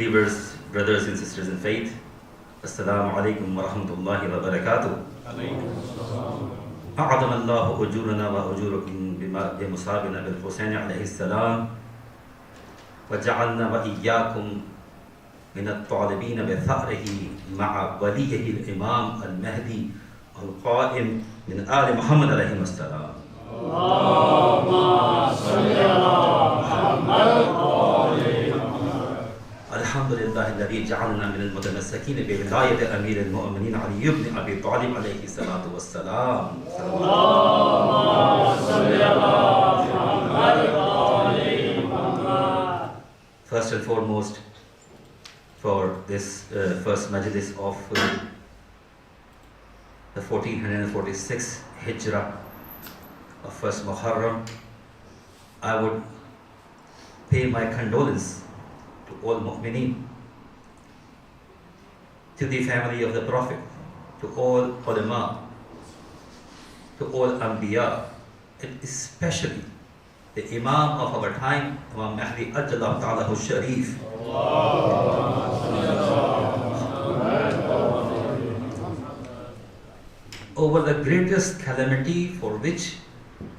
believers, brothers and sisters in faith, Assalamu alaikum wa rahmatullahi wa barakatuh. أعظم الله أجورنا وأجوركم بمصابنا بالحسين عليه السلام وجعلنا وإياكم من الطالبين بثأره مع وليه الإمام المهدي القائم من آل محمد عليه السلام. اللهم صل على محمد. الحمد لله الذي جعلنا من المتمسكين بولاية أمير المؤمنين علي بن أبي طالب عليه الصلاة والسلام. اللهم صل على محمد. First and foremost, for this first majlis of the 1446 Hijrah of first Muharram, I would pay my condolence to all mu'mineen, to the family of the Prophet, to all ulama, to all anbiya, and especially the Imam of our time, Imam Mahdi Ajjallahu Ta'ala Sharif. Over the greatest calamity for which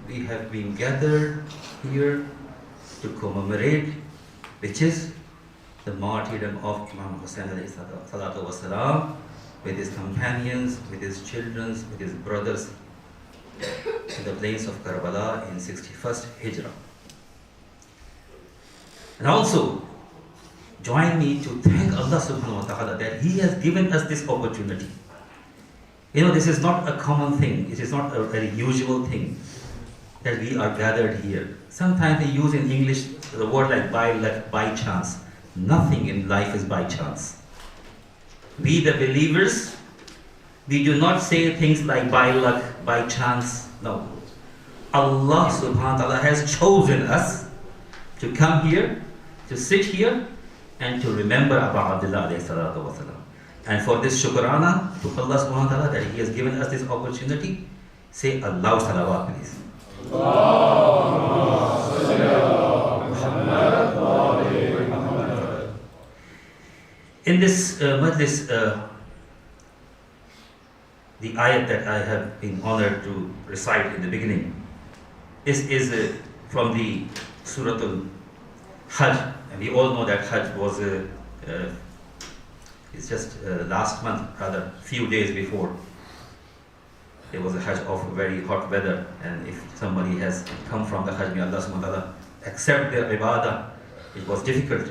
we have been gathered here to commemorate, which is the martyrdom of Imam Hussain alayhi salatu wasalam, with his companions, with his children, with his brothers, in the plains of Karbala in 61st Hijrah. And also, join me to thank Allah subhanahu wa ta'ala that He has given us this opportunity. You know, this is not a common thing, it is not a very usual thing that we are gathered here. Sometimes they use in English the word like by luck, by chance. Nothing in life is by chance. We the believers, we do not say things like by luck, by chance. No. Allah subhanahu wa ta'ala has chosen us to come here, to sit here, and to remember Abu Abdullah alayhi salatu wasalam. And for this shukrana to Allah subhanahu wa ta'ala that He has given us this opportunity, say Allah salawat please. In this majlis, the ayat that I have been honored to recite in the beginning is from the Surah Al-Hajj. And we all know that Hajj was it's just last month, rather few days before. There was a Hajj of very hot weather, and if somebody has come from the Hajj, may Allah subhanahu wa ta'ala accept their ibadah. It was difficult.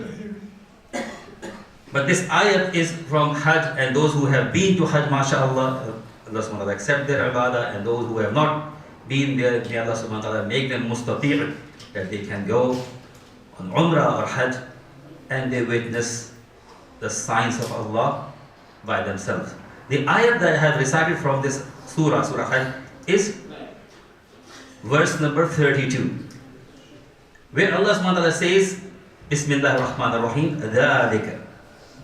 But this ayat is from Hajj, and those who have been to Hajj, mashallah, Allah subhanahu wa ta'ala accept their ibadah, and those who have not been there, may Allah subhanahu wa ta'ala make them mustati', that they can go on Umrah or Hajj, and they witness the signs of Allah by themselves. The ayat that I have recited from this Surah Hajj, is verse number 32, where Allah subhanahu wa ta'ala says, Bismillahir Rahmanir Rahim, ذَلِكَ,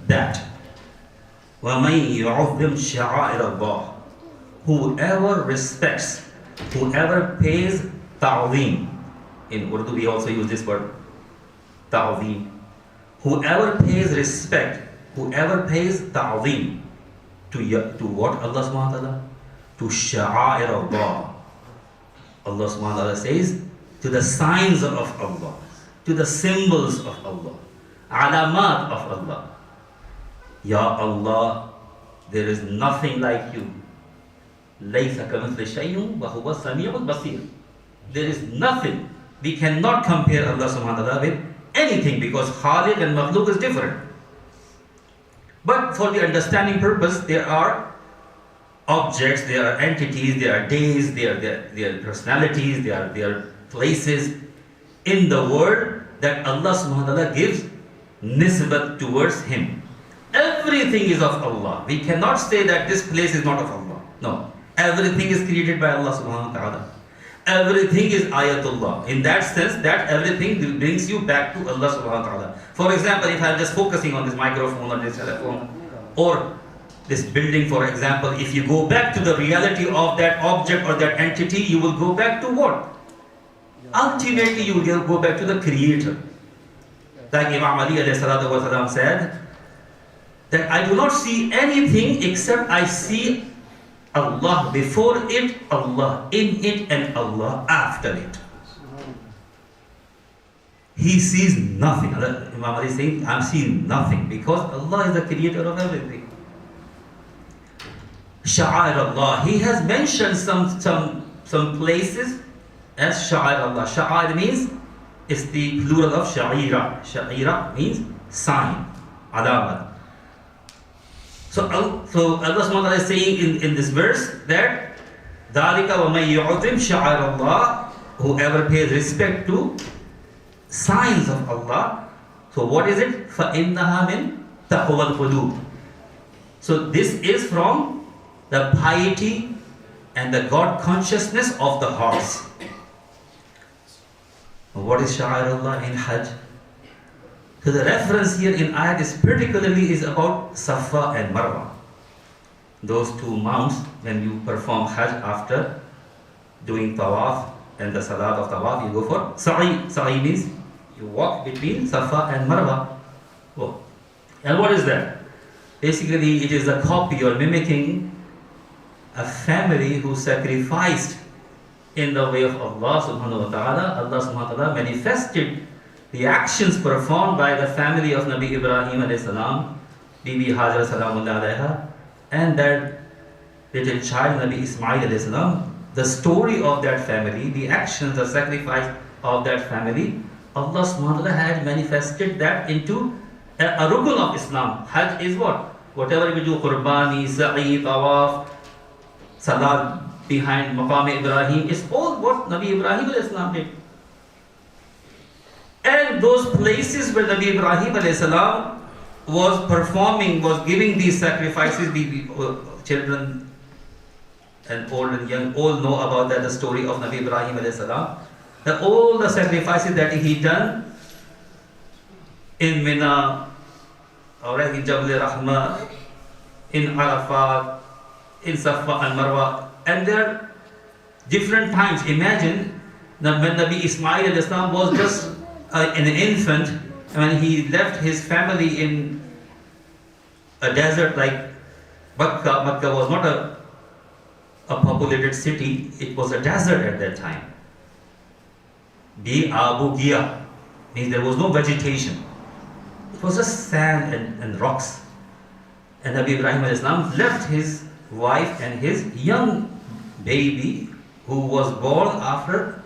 that, وَمَن يُعَظِّمْ شَعَائِرَ اللَّهِ, whoever respects, whoever pays ta'zeem. In Urdu we also use this word, ta'zeem. Whoever pays respect, whoever pays ta'zeem to what Allah subhanahu wa ta'ala? To sha'air Allah. Allah subhanahu wa ta'ala says, to the signs of Allah, to the symbols of Allah, alamat of Allah. Ya Allah, there is nothing like you. Laysa kamithli shay'un wa huwa sami'ul basir. There is nothing. We cannot compare Allah subhanahu wa ta'ala with anything, because Khaliq and Makhluk is different. But for the understanding purpose, there are objects, there are entities, there are days, there are personalities, there are places in the world that Allah subhanahu wa ta'ala gives nisbat towards Him. Everything is of Allah. We cannot say that this place is not of Allah. No. Everything is created by Allah subhanahu wa ta'ala. Everything is ayatullah. In that sense, that everything brings you back to Allah subhanahu wa ta'ala. For example, if I'm just focusing on this microphone or this telephone or this building, for example, if you go back to the reality of that object or that entity, you will go back to what? Ultimately, you will go back to the Creator. Like Imam Ali alayhi salatu wasalam said, that I do not see anything except I see Allah before it, Allah in it, and Allah after it. He sees nothing. Imam Ali is saying, I'm seeing nothing because Allah is the creator of everything. Sha'air Allah. He has mentioned some places as Sha'air Allah. Sha'air means, it's the plural of Sha'ira. Sha'ira means sign, alamat. So Allah subhanahu wa ta'ala is saying in this verse that ذَلِكَ وَمَنْ يُعْظِمْ شَعَائِرَ اللَّهِ, whoever pays respect to signs of Allah. So what is it? فَإِنَّهَا مِنْ تَقْوَى الْقُلُوبِ. So this is from the piety and the God consciousness of the hearts. What is Sha'air Allah in Hajj? So the reference here in ayat is particularly about Safa and Marwa. Those two mounts, when you perform Hajj after doing Tawaf and the Salat of Tawaf, you go for Sa'i. Sa'i means you walk between Safa and Marwa. Oh. And what is that? Basically, it is a copy or mimicking a family who sacrificed in the way of Allah subhanahu wa ta'ala. Allah subhanahu wa ta'ala manifested the actions performed by the family of Nabi Ibrahim alayhi salam, Bibi Hajar salamullah alayha, and that little child Nabi Ismail alayhi salam. The story of that family, the actions, the sacrifice of that family, Allah subhanahu wa ta'ala had manifested that into a rukun of Islam. Hajj is what? Whatever we do, Qurbani, Sa'i, Tawaf, Salat behind Maqam Ibrahim, is all what Nabi Ibrahim alayhi salam did. And those places where Nabi Ibrahim alayhi salam was performing, was giving these sacrifices, the children and old and young all know about that, the story of Nabi Ibrahim alayhi salam. That all the sacrifices that he done in Mina, or in Jabal Rahma, in Arafat, in Safa and Marwa, and there are different times. Imagine that when Nabi Ismail alayhi salam was just an infant, when he left his family in a desert like Makkah. Makkah was not a populated city, it was a desert at that time. Bi Abu Gia means there was no vegetation. It was just sand and rocks. And Nabi Ibrahim alayhi salam left his wife and his young baby who was born after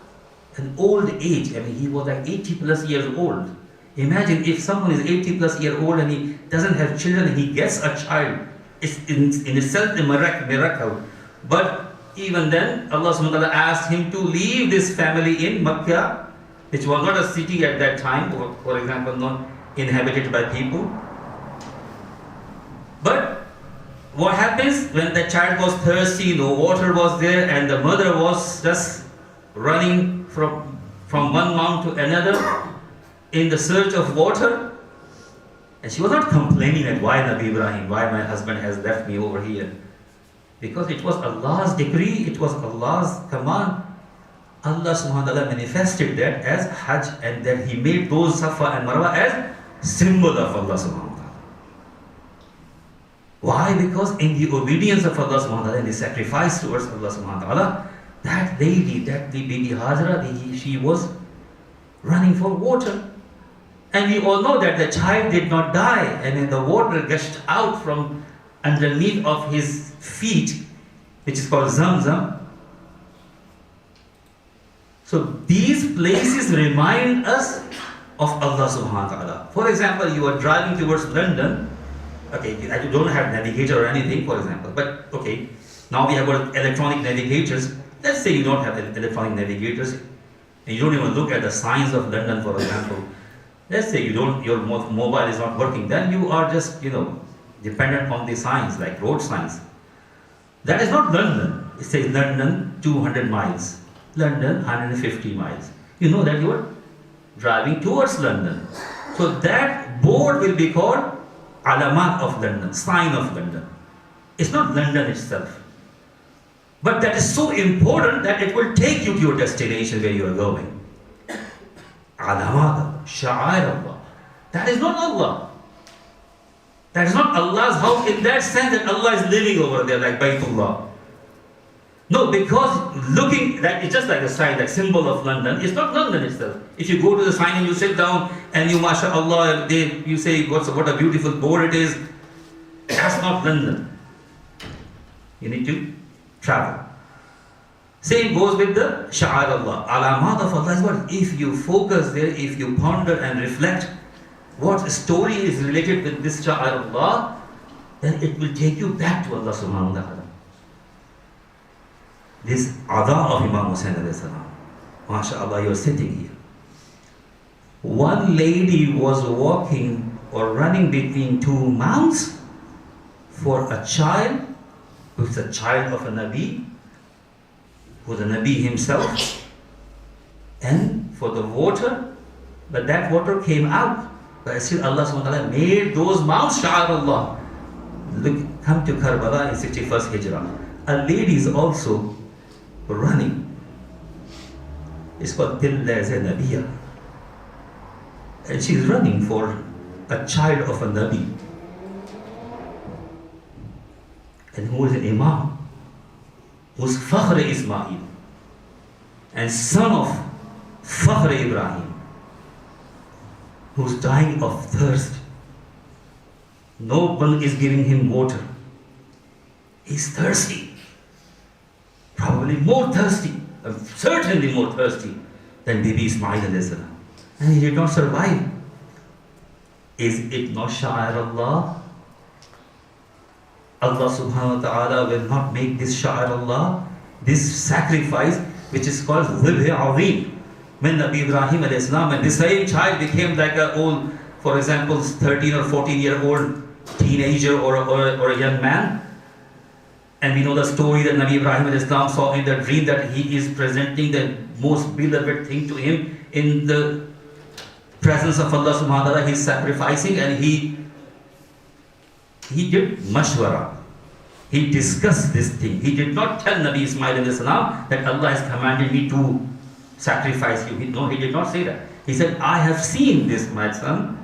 an old age. I mean, he was like 80 plus years old. Imagine if someone is 80 plus years old and he doesn't have children and he gets a child. It's in itself a miracle. But even then, Allah subhanahu wa ta'ala asked him to leave this family in Makkah, which was not a city at that time, or for example, not inhabited by people. But what happens when the child was thirsty, no water was there, and the mother was just running from one mount to another in the search of water? And she was not complaining that why Nabi Ibrahim, why my husband has left me over here. Because it was Allah's decree, it was Allah's command. Allah subhanahu wa ta'ala manifested that as Hajj, and that He made those Safa and Marwa as symbol of Allah subhanahu wa ta'ala. Why? Because in the obedience of Allah subhanahu wa ta'ala, in the sacrifice towards Allah subhanahu wa ta'ala, that lady, that the baby Hajra, she was running for water. And we all know that the child did not die, and then the water gushed out from underneath of his feet, which is called Zamzam. So these places remind us of Allah subhanahu wa ta'ala. For example, you are driving towards London. Okay, you don't have navigator or anything, for example. But okay, now we have got electronic navigators. Let's say you don't have electronic navigators, and you don't even look at the signs of London, for example. Let's say your mobile is not working, then you are just, dependent on the signs, like road signs. That is not London. It says London 200 miles, London 150 miles. You know that you are driving towards London. So that board will be called Alamat of London, sign of London. It's not London itself. But that is so important that it will take you to your destination where you are going. Alamat, Sha'air Allah. That is not Allah. That is not Allah's house in that sense that Allah is living over there like Baytullah. No, because looking, that it's just like a sign, like symbol of London. It's not London itself. If you go to the sign and you sit down and you, mashallah, you say what a beautiful board it is, that's not London. You need to travel. Same goes with the Sha'ar Allah. Alamat of Allah is what? If you focus there, if you ponder and reflect what story is related with this Sha'ar Allah, then it will take you back to Allah subhanahu wa ta'ala. This Ada of Imam Hussain alayhi salam. MashaAllah, you are sitting here. One lady was walking or running between two mounds for a child, who's a child of a Nabi, who's a Nabi himself, and for the water, but that water came out. But still Allah subhanahu wa ta'ala made those mounds Sha'ar Allah. Look, come to Karbala in 61st Hijrah. A lady is also running. It's called Dillaz Nabiya. And she's running for a child of a Nabi. And who is an Imam? Who's Fakhr Ismail and son of Fakhr Ibrahim, who's dying of thirst. No one is giving him water. He's thirsty. Probably more thirsty, certainly more thirsty than Bibi Ismail alayhi salam. And he did not survive. Is it not Sha'ar Allah? Allah subhanahu wa ta'ala will not make this Sha'ar Allah, this sacrifice which is called Dhibh Azim. When Nabi Ibrahim alayhi salam, and this same child became like a old, for example, 13 or 14-year-old teenager or a young man. And we know the story that Nabi Ibrahim alayhi salam saw in the dream that he is presenting the most beloved thing to him in the presence of Allah subhanahu wa ta'ala. He's sacrificing, and he did mashwara. He discussed this thing. He did not tell Nabi Ismail alayhi salam that Allah has commanded me to sacrifice you. No, he did not say that. He said, I have seen this, my son,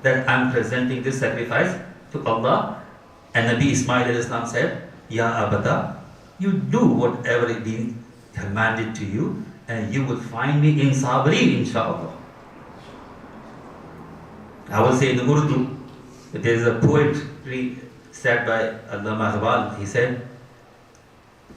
that I am presenting this sacrifice to Allah. And Nabi Ismail alayhi salam said, Ya Abada, you do whatever is being commanded to you, and you will find me in Sabreen, inshaAllah. I will say in Urdu, there is a poetry said by Allama Iqbal. He said,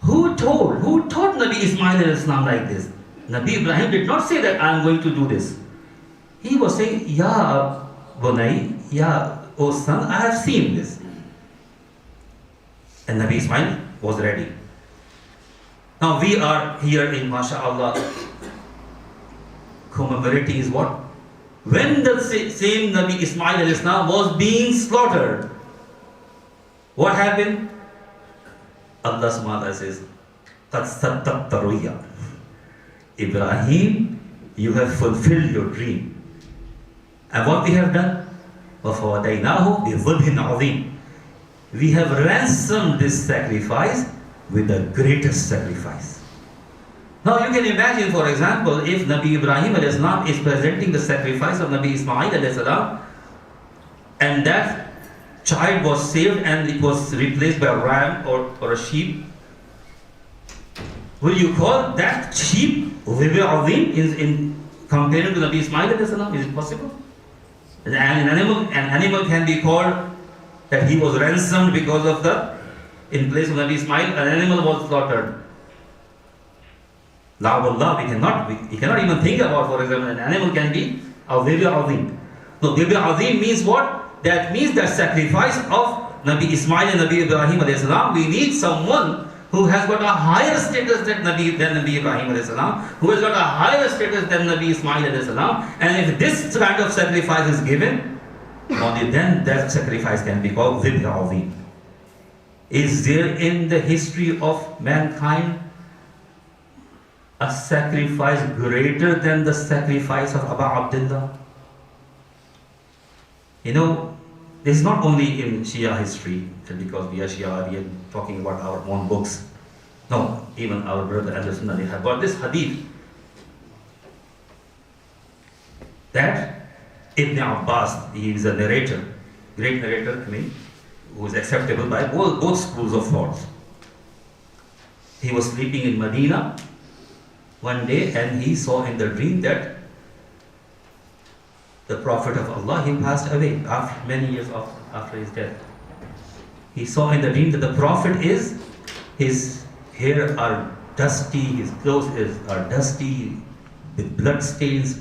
Who taught Nabi Ismail alayhi salam like this? Nabi Ibrahim did not say that I am going to do this. He was saying, Ya Bunay, Ya, O son, I have seen this. And Nabi Ismail was ready. Now we are here in MashaAllah commemorating is what? When the same Nabi Ismail alayhi salam was being slaughtered, what happened? Allah subhanahu wa ta'ala says, قَدْ صَدَّقْتَ رُؤْيَا. Ibrahim, you have fulfilled your dream. And what we have done? وَفَوَدَيْنَاهُ بِظِبْهٍ عَظِيمٍ. We have ransomed this sacrifice with the greatest sacrifice. Now you can imagine, for example, if Nabi Ibrahim alayhi salam is presenting the sacrifice of Nabi Ismail alayhi salam, and that child was saved and it was replaced by a ram or a sheep, will you call that sheep Dhibh Azim in comparing to Nabi Ismail alayhi salam? Is it possible? An animal can be called that he was ransomed because of in place of Nabi Ismail, an animal was slaughtered. La wallah, we cannot even think about, for example, an animal can be Dhibh Azim. No, Dhibh Azim means what? That means that sacrifice of Nabi Ismail and Nabi Ibrahim alayhi salam, we need someone who has got a higher status than Nabi Ibrahim alayhi salam, who has got a higher status than Nabi Ismail alayhi salam. And if this kind of sacrifice is given, only then that sacrifice can be called Dhibh Azim. Is there in the history of mankind a sacrifice greater than the sacrifice of Aba Abdullah? You know, this is not only in Shia history, because we are Shia, we are talking about our own books. No, even our brother Ahl Sunnah, they have got this hadith that Ibn Abbas, he is a narrator, great narrator, who is acceptable by both schools of thought. He was sleeping in Medina one day and he saw in the dream that the Prophet of Allah, he passed away after many years after his death. He saw in the dream that the Prophet his hair are dusty, his clothes are dusty, with blood stains.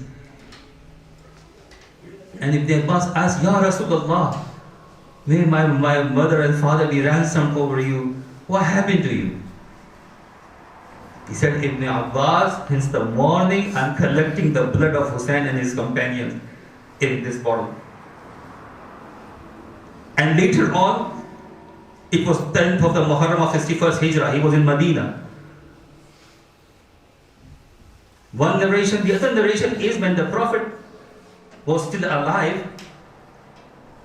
And Ibn Abbas asked, Ya Rasulullah, may my mother and father be ransomed over you. What happened to you? He said, Ibn Abbas, since the morning I'm collecting the blood of Hussein and his companions in this bottle. And later on, it was 10th of the Muharram of 61st Hijrah. He was in Medina. One narration, the other narration is when the Prophet was still alive,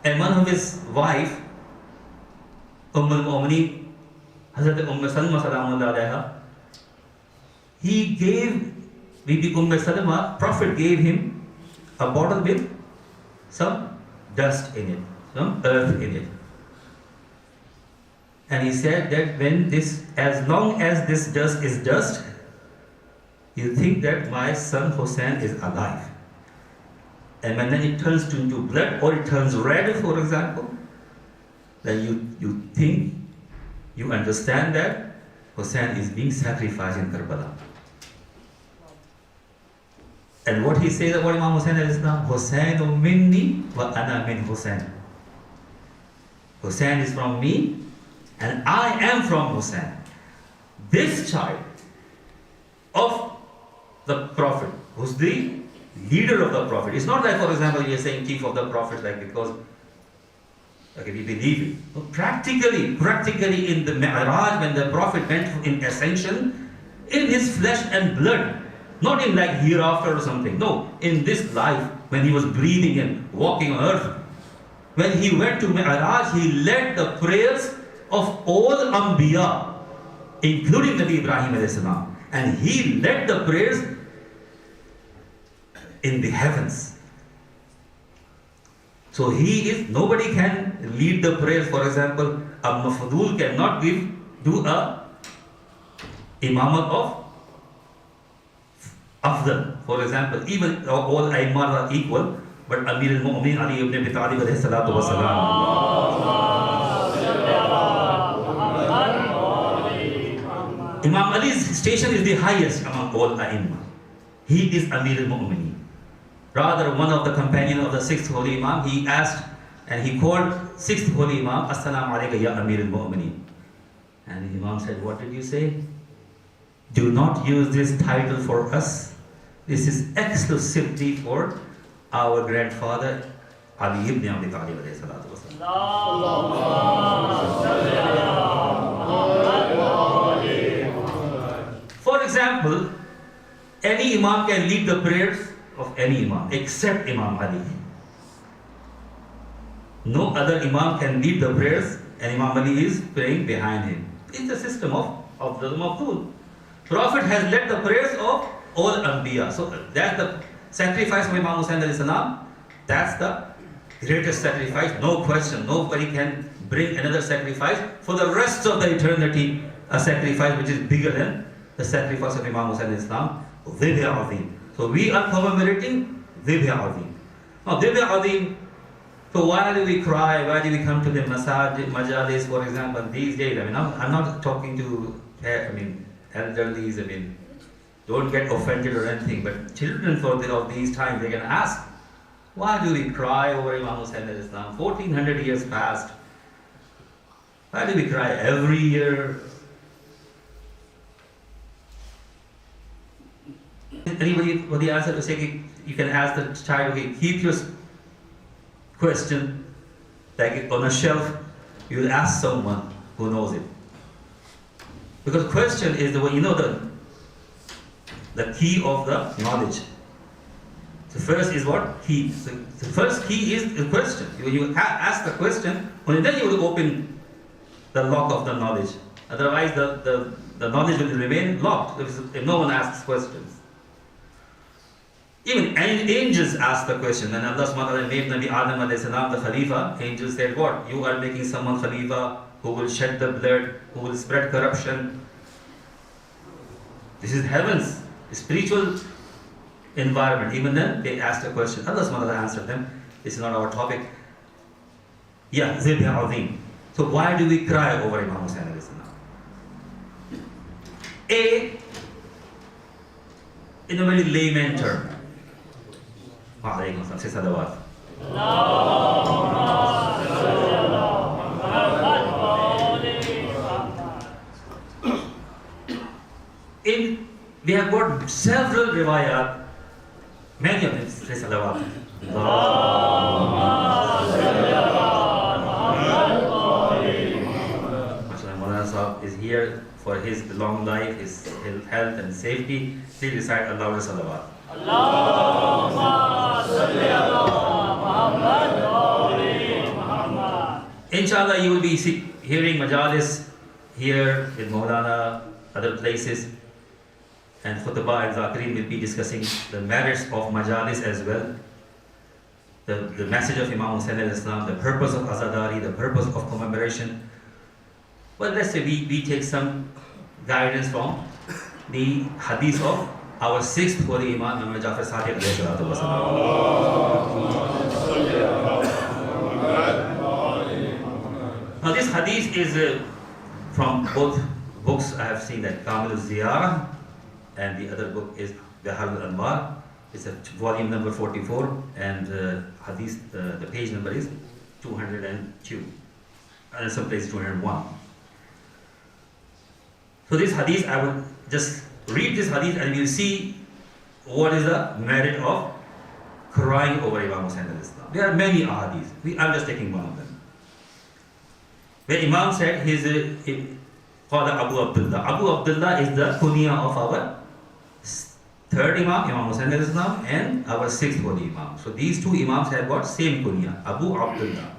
and one of his wife, al-Mu'mineen, Hazrat Salma Salamullah alayha, he gave Bibi Salma, Prophet gave him a bottle with some dust in it, some earth in it. And he said that as long as this dust is dust, you think that my son Hussein is alive. And when then it turns into blood or it turns red, for example, then you think, you understand that Hussein is being sacrificed in Karbala. And what he says about Imam Hussein al-Islam, Husseinu minni wa ana min Hussein. Hussein is from me and I am from Hussein. This child of the Prophet, who's the leader of the Prophet. It's not like, for example, you're saying chief of the Prophet, like because we believe it. No, practically in the Mi'raj, when the Prophet went in ascension, in his flesh and blood, not in like hereafter or something. No, in this life, when he was breathing and walking on earth, when he went to Mi'raj, he led the prayers of all Anbiya, including Nabi Ibrahim alayhi salam, and he led the prayers in the heavens. So nobody can lead the prayers. For example, a Mafdul cannot do a imamat of Afdal. For example, even all A'immah are equal, but Amir al-Mu'min Ali ibn Abi Talib alayhi salatu wa salam. Imam Ali's station is the highest among all A'immah. He is Amir al-Mu'min. Rather, one of the companions of the 6th Holy Imam, he asked and he called 6th Holy Imam, Assalamu alaikum ya Amir al-Mu'mineen. And the Imam said, what did you say? Do not use this title for us. This is exclusively for our grandfather, Ali ibn Abi Talib alayhi salatu wa salam. For example, any Imam can lead the prayers of any Imam except Imam Ali. No other Imam can lead the prayers and Imam Ali is praying behind him. It's the system of the Mafdul. Prophet has led the prayers of all Anbiya. So that's the sacrifice of Imam Hussein alayhi salam. That's the greatest sacrifice, no question. Nobody can bring another sacrifice for the rest of the eternity, a sacrifice which is bigger than the sacrifice of Imam Hussein alayhi salam. Dhibya Azim. So we are commemorating Dhibya Azim. Now Dhibya Azim, so why do we cry? Why do we come to the majalis, for example, these days? I'm not talking to, elderlies, don't get offended or anything, but children of these times, they can ask, why do we cry over Imam Hussein al-Islam? 1400 years passed. Why do we cry every year? Anybody for the answer to say, you can ask the child, okay, keep your question like on a shelf, you'll ask someone who knows it. Because question is the way, the key of the knowledge. The first is what? Key. The first key is the question. When you ask the question, only then you will open the lock of the knowledge. Otherwise, the the knowledge will remain locked if no one asks questions. Even angels ask the question. When Allah subhanahu wa ta'ala made Nabi Adam alayhi salam the Khalifa, angels said, what? You are making someone Khalifa who will shed the blood, who will spread corruption. This is heaven's spiritual environment. Even then, they asked a question. Allah subhanahu wa ta'ala answered them. This is not our topic. Yeah, Zibhi Azim. So why do we cry over Imam Hussain alayhi salam? A, in a very layman term. Say salawat. We have got several riwayat, many of them say salawat. Maulana Sahib is here for his long life, his health and safety. Please recite a louder salawat. Inshallah, you will be hearing majalis here in Maulana, other places, and khutbah and zakirin will be discussing the merits of majalis as well. The message of Imam Hussain al-Islam, the purpose of azadari, the purpose of commemoration. Well, let's say we take some guidance from the hadith of our sixth holy Imam, Imam Jafar Sadiq alayhi salatu wasalam. Now this hadith is from both books. I have seen that Kamil al-Ziyarah, and the other book is Bahar al-Anwar. It's a volume number 44, and hadith, the page number is 202, and some place 201. So this hadith, I will just read this hadith and we'll see what is the merit of crying over Imam Hussain al-Islam. There are many hadiths. I'm just taking one of them. Where Imam said his father Abu Abdullah. Abu Abdullah is the kunya of our third Imam, Imam Hussain al-Islam, and our sixth holy Imam. So these two Imams have got same kunya, Abu Abdullah.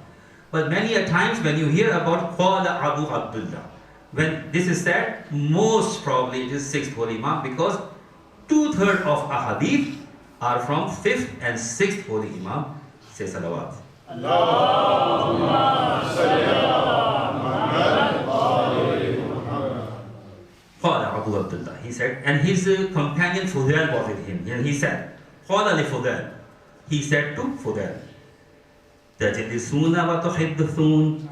But many a times when you hear about Qala Abu Abdullah, when this is said, most probably it is sixth holy Imam, because 2/3 of ahadith are from fifth and sixth holy Imam. Say salawat. Qala Abu Abdullah, he said, and his companion Fudail was with him, and he said, Qala li Fudail, he said to Fudail, Tajlisuna wa tuhiddithun,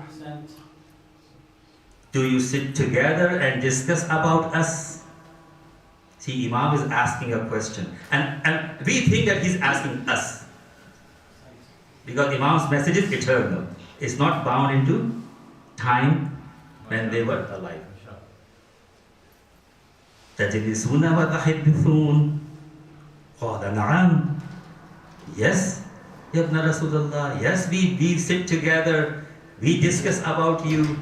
do you sit together and discuss about us? See, Imam is asking a question, and we think that he's asking us, because Imam's message is eternal. It's not bound into time when they were alive. تجلسون وتحدثون قال نعم. Yes, Ya Ibn Rasulullah. Yes, we sit together, we discuss about you,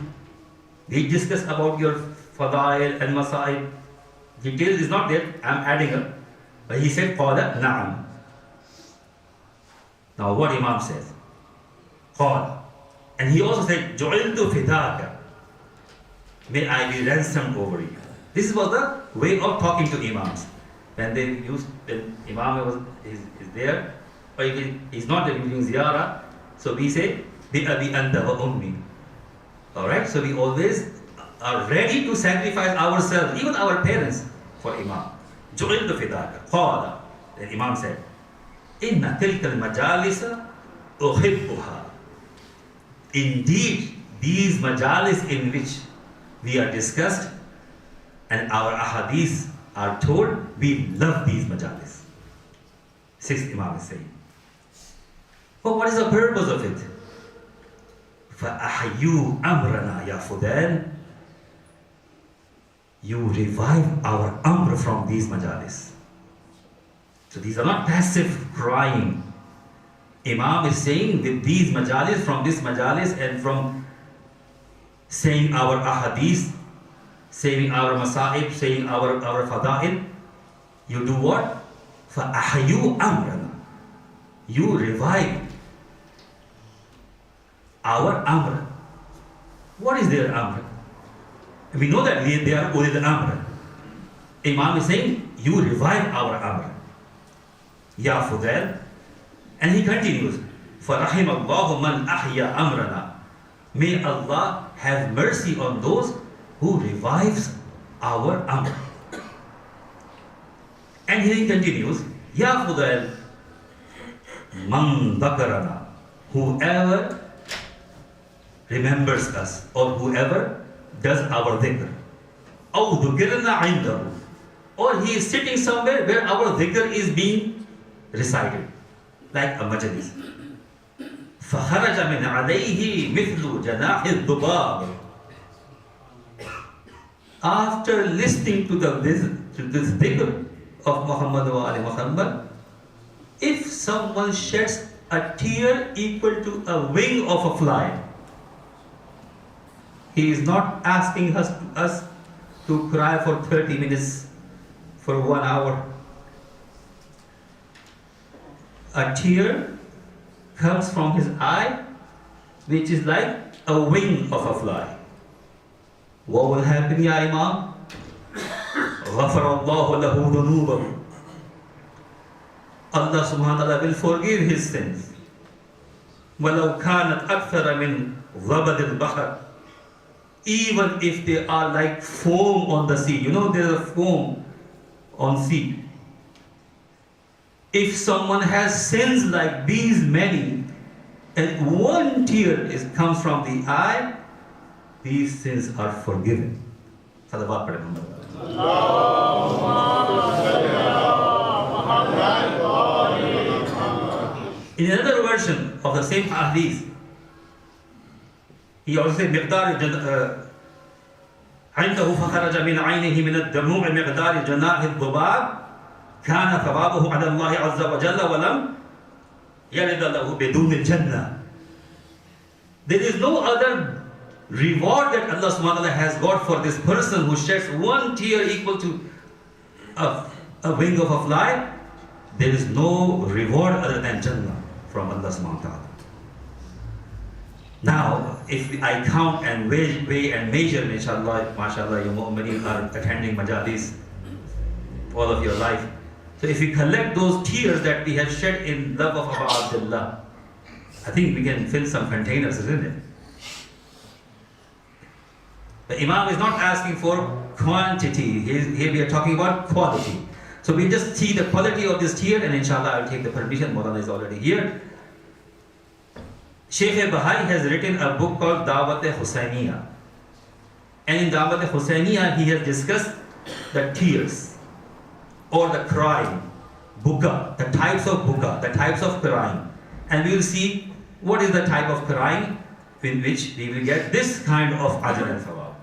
we discuss about your fadail and masaib. Details is not there, I'm adding up. But he said qala na'am. Now what Imam says? Qala. And he also said ju'iltu fidaka. May I be ransomed over you. This was the way of talking to Imams. When Imam is there, or if he's not doing ziyarah, so we say, bi abi anta wa ummi. Alright, so we always are ready to sacrifice ourselves, even our parents, for Imam. Ju'iltu fidaka. Qala. Then Imam said, Inna tilka al-majalisa uhibbuha. Indeed, these majalis in which we are discussed and our ahadith are told, we love these majalis. Sixth Imam is saying. But what is the purpose of it? فَأَحْيُوا أَمْرَنَا يَا فُدَانِ. You revive our amr from these majalis. So these are not passive crying. Imam is saying with these majalis, from this majalis and from saying our ahadith, saying our masaib, saying our fada'il, you do what? فَأَحْيُوا أَمْرَنَا. You revive our amr. What is their amr? We know that they are ulil amr. Imam is saying, you revive our amr. Ya Fudail. And he continues, فَرَحِمَ اللَّهُ مَنْ أَحْيَا أَمْرَنَا. May Allah have mercy on those who revives our amr. And he continues, Ya Fudail, man dhakarana. Whoever remembers us or whoever does our dhikr. أَوْ ذُكِرْنَا عِنْدَهُ. Or he is sitting somewhere where our dhikr is being recited, like a majlis. فَخَرَجَ مِنْ عَلَيْهِ مِثْلُ جَنَاحِ الذُّبَابِ. After listening to this dhikr of Muhammad wa Ali Muhammad, if someone sheds a tear equal to a wing of a fly, he is not asking us to cry for 30 minutes, for 1 hour. A tear comes from his eye, which is like a wing of a fly. What will happen, Ya Imam? غَفَرَ اللَّهُ لَهُ ذُنُوبَهُ. Allah subhanahu wa ta'ala will forgive his sins. وَلَوْ كَانَتْ أَكْثَرَ مِنْ ضَبَدِ الْبَحْرِ. Even if they are like foam on the sea. You know there is a foam on sea. If someone has sins like these many, and one tear comes from the eye, these sins are forgiven. Salawat pade Muhammad. In another version of the same hadith, he also said, عنده فخرج من عينه من الدموع مقدار جناح الذباب كان ثوابه على الله عز وجل ولم يرد له بدون الجنة. There is no other reward that Allah subhanahu wa ta'ala has got for this person who sheds one tear equal to a wing of a fly. There is no reward other than Jannah from Allah subhanahu wa ta'ala. Now, if I count and weigh and measure, inshallah, mashallah, you mu'mineen are attending majalis all of your life. So if we collect those tears that we have shed in love of Abu Abdullah, I think we can fill some containers, isn't it? The Imam is not asking for quantity. Here we are talking about quality. So we just see the quality of this tear, and inshallah I'll take the permission. Maulana is already here. Sheikh Bahai has written a book called Dawat-e-Husainiyah. And in Dawat-e-Husainiyah he has discussed the tears or the crying, buka, the types of buka, the types of crying. And we will see what is the type of crying in which we will get this kind of ajr and thawab.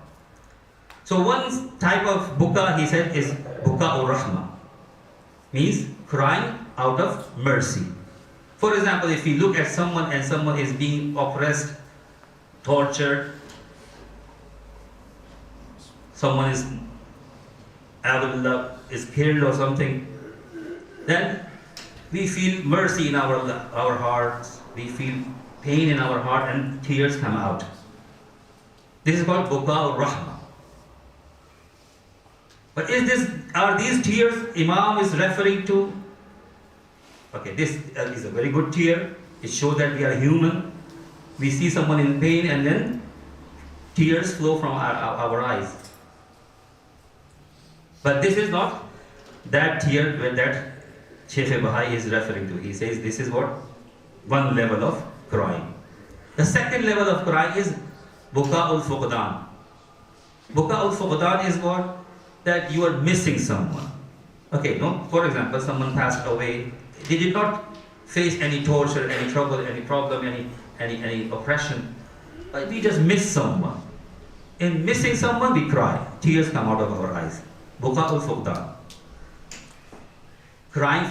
So one type of buka, he said, is buka ur-rahma, means crying out of mercy. For example, if we look at someone and someone is being oppressed, tortured, someone is killed or something, then we feel mercy in our hearts, we feel pain in our heart, and tears come out. This is called buka ur-rahma. But are these tears Imam is referring to? Okay, this is a very good tear. It shows that we are human. We see someone in pain and then tears flow from our eyes. But this is not that tear that Sheikh Bahai is referring to. He says this is what? One level of crying. The second level of crying is Buka'ul Fuqdan. Buka'ul Fuqdan is what? That you are missing someone. Okay, no? For example, someone passed away. They did not face any torture, any trouble, any problem, any oppression. But we just miss someone. In missing someone, we cry. Tears come out of our eyes. Buka'ul Fuqdan. Crying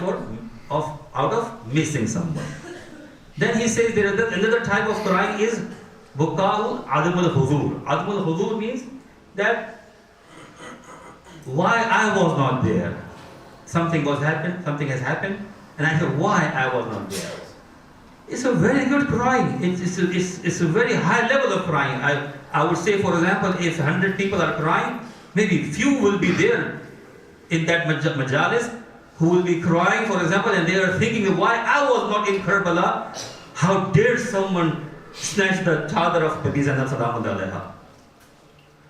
out of missing someone. Then he says there is another type of crying is Buka'ul Adamul Huzur. Adamul Huzur means that why I was not there. Something has happened, and I said, why I was not there? It's a very good crying. It's a very high level of crying. I would say, for example, if 100 people are crying, maybe few will be there in that majalis who will be crying, for example, and they are thinking, why I was not in Karbala? How dare someone snatch the chadar of Nabi Zainab Salamun Alaiha?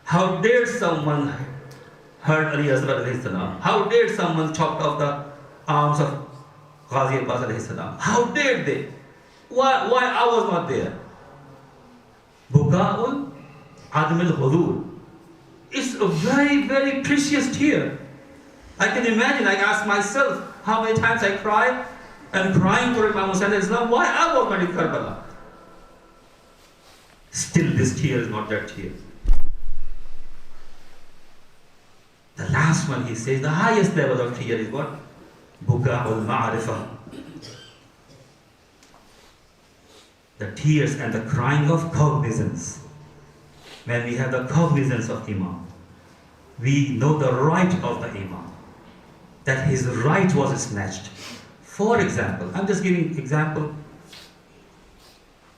How dare someone hurt Ali Asghar alayhi salam? How dare someone chopped off the arms of Ghazi Abbas alayhi salam? How dare they? Why I was not there? Buka'ul Admil Hudur. It's a very, very precious tear. I can imagine, I ask myself how many times I cry. I'm crying for Imam Hussain alayhi salam. Why I was not in Karbala? Still this tear is not that tear. The last one he says, the highest level of tear is what? Buka'ul Ma'arifah. The tears and the crying of cognizance. When we have the cognizance of Imam, we know the right of the Imam, that his right was snatched. For example, I'm just giving example.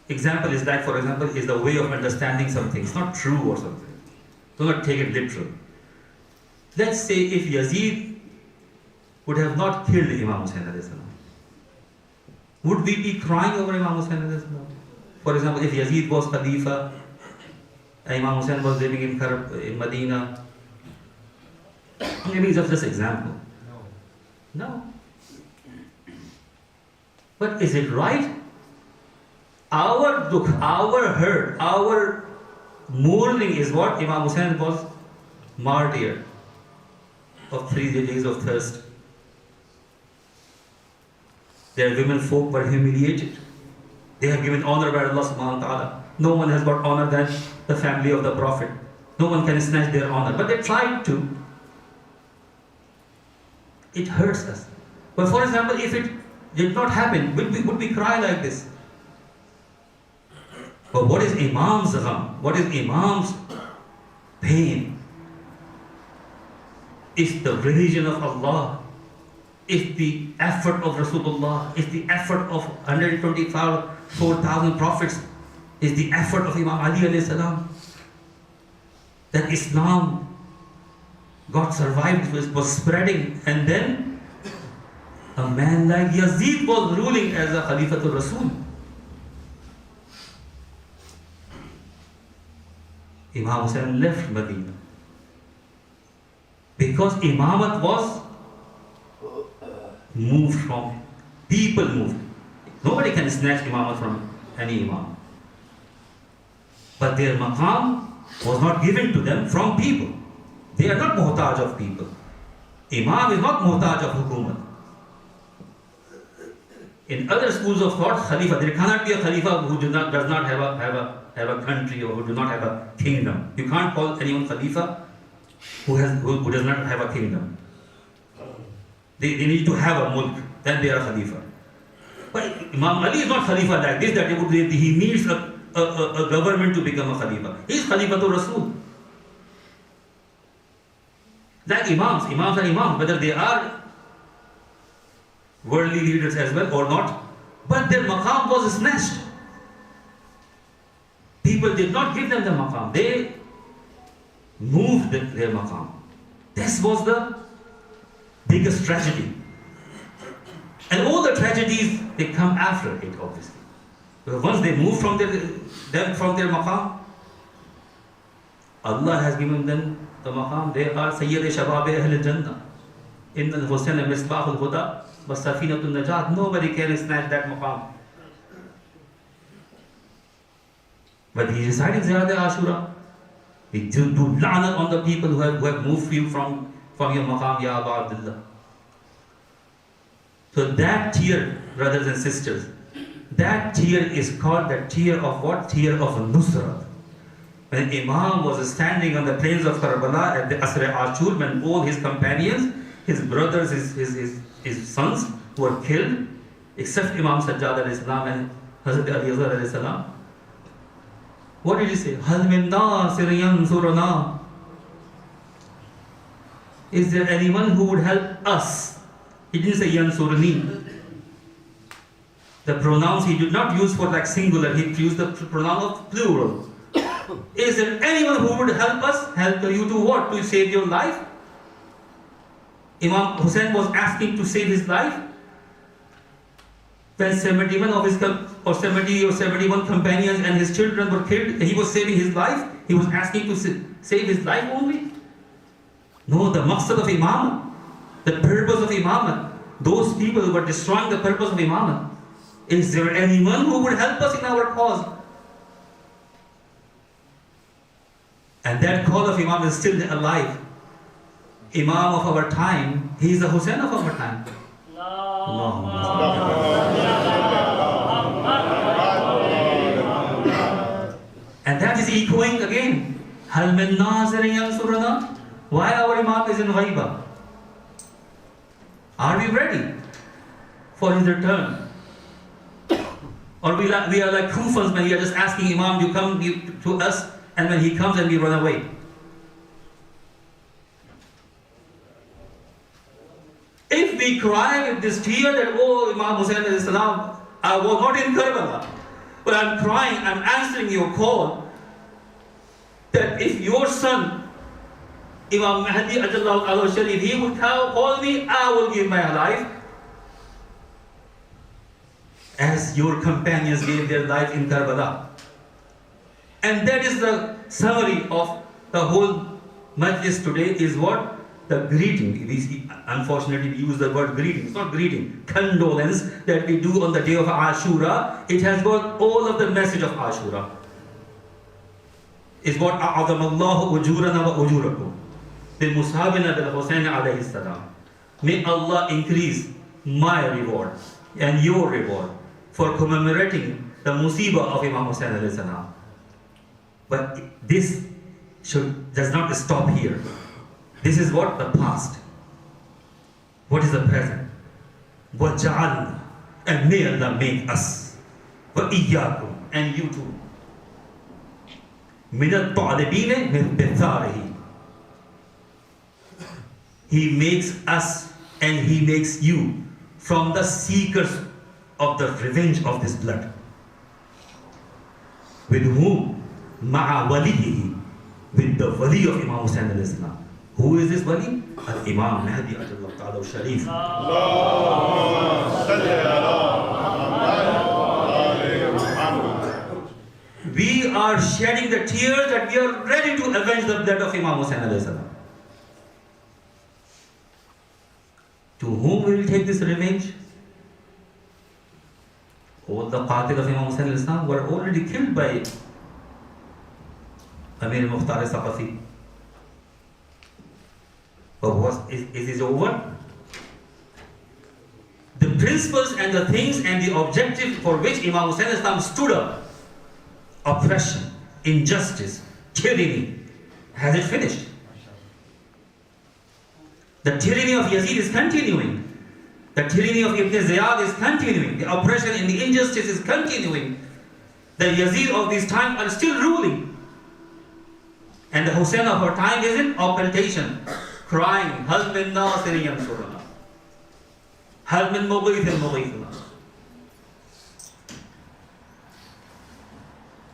Example is like, for example, is the way of understanding something. It's not true or something. Do not take it literal. Let's say if Yazid would have not killed Imam Hussain alayhi salam, would we be crying over Imam Hussain alayhi salam? For example, if Yazid was Khalifa and Imam Hussain was living in Qarib, in Medina, I'm giving just this example. No. But is it right? Our dukh, our hurt, our mourning is what? Imam Hussain was martyred of 3 days of thirst. Their women folk were humiliated. They have given honor by Allah subhanahu wa ta'ala. No one has got honor than the family of the Prophet. No one can snatch their honor. But they tried to. It hurts us. But for example, if it did not happen, would we cry like this? But what is Imam's gham? What is Imam's pain? It's the religion of Allah. It's the effort of Rasulullah. It's the effort of 124,000 prophets. It's the effort of Imam Ali alayhi salam. That Islam got survived, was spreading, and then a man like Yazid was ruling as a Khalifatul Rasul. Imam Hussain left Medina because Imamat was moved from people moved. Nobody can snatch Imamat from any Imam. But their maqam was not given to them from people. They are not muhtaj of people. Imam is not muhtaj of hukumat. In other schools of thought, Khalifa, there cannot be a Khalifa who does not have a country or who does not have a kingdom. You can't call anyone Khalifa who does not have a kingdom. They need to have a mulk, then they are Khalifa. But Imam Ali is not Khalifa like this, that he needs a government to become a Khalifa. He is Khalifatul Rasul. Like Imams are Imams, whether they are worldly leaders as well or not, but their maqam was snatched. People did not give them the maqam, they moved their maqam. This was the biggest tragedy. And all the tragedies, they come after it, obviously. Because once they move from their maqam, Allah has given them the maqam. They are Sayyid Shabab Ahl Jannah. In the Hussain Misbah al Huda, was Safinatul Najat. Nobody can snatch that maqam. But he is reciting Ziyad Ashura. We do la'nat on the people who have moved you from your maqam, Ya Aba Abdullah. So that tear, brothers and sisters, that tear is called the tear of what? Tear of Nusrat. When Imam was standing on the plains of Karbala at the Asr Ashur, when all his companions, his brothers, his sons were killed, except Imam Sajjad alayhi salam and Hazrat Ali Asghar alayhi salam. What did he say? Hal min nasir yansuruna. Is there anyone who would help us? He didn't say yansurni. The pronouns he did not use for like singular, he used the pronoun of plural. Is there anyone who would help us? Help you to what? To save your life? Imam Hussein was asking to save his life. When 71 of his 70 or 71 companions and his children were killed, he was saving his life. He was asking to save his life only. No, the maqsad of Imam, the purpose of Imam, those people who were destroying the purpose of Imam. Is there anyone who would help us in our cause? And that call of Imam is still alive. Imam of our time, he is the Hussein of our time. And that is echoing again. Hal min nazirin yansurana? Why our Imam is in ghaiba? Are we ready for his return? Or we are like kufas when we are just asking Imam to come to us, and when he comes and we run away. If we cry with this tear that, oh, Imam Hussein salam, I was not in Karbala, but I'm crying, I'm answering your call, that if your son, Imam Mahdi Ajallahu al-Sharif, he would call me, I will give my life, as your companions gave their life in Karbala. And that is the summary of the whole majlis today, is what? The greeting. Unfortunately, we use the word greeting. It's not greeting. Condolence that we do on the day of Ashura. It has got all of the message of Ashura. It's what أَعَظَمَ اللَّهُ أُجُورَنَا وَأُجُورَكُمْ بِمُصْحَابِنَا بِالْحُسَيْنِ عَلَيْهِ السَّلَامِ. May Allah increase my reward and your reward for commemorating the musibah of Imam Hussein alayhi salam. But this does not stop here. This is what? The past. What is the present? وَجَعَلْنَا, and may Allah make us, وَإِيَّاكُمْ, and you too, مِنَ الطَّالِبِينَ مِنْ بِثَارِهِ. He makes us and he makes you from the seekers of the revenge of this blood. With whom? مَعَ وَلِيِّهِ, with the wali of Imam Hussein alayhi salam. Who is this wali? Al-Imam Mahdi Ajallahu al-Sharif. We are shedding the tears that we are ready to avenge the blood of Imam Hussein alayhi salam. To whom will we take this revenge? All the qatil of Imam Hussein alayhi salam were already killed by Amir Mukhtar Saqafi. But is this over? The principles and the things and the objective for which Imam Hussein Islam stood up, oppression, injustice, tyranny, has it finished? The tyranny of Yazid is continuing. The tyranny of Ibn Ziyad is continuing. The oppression and the injustice is continuing. The Yazid of this time are still ruling. And the Hussein of our time is in occultation, crying, Hal min nasirin yansurana, Hal min mughithin mughithana.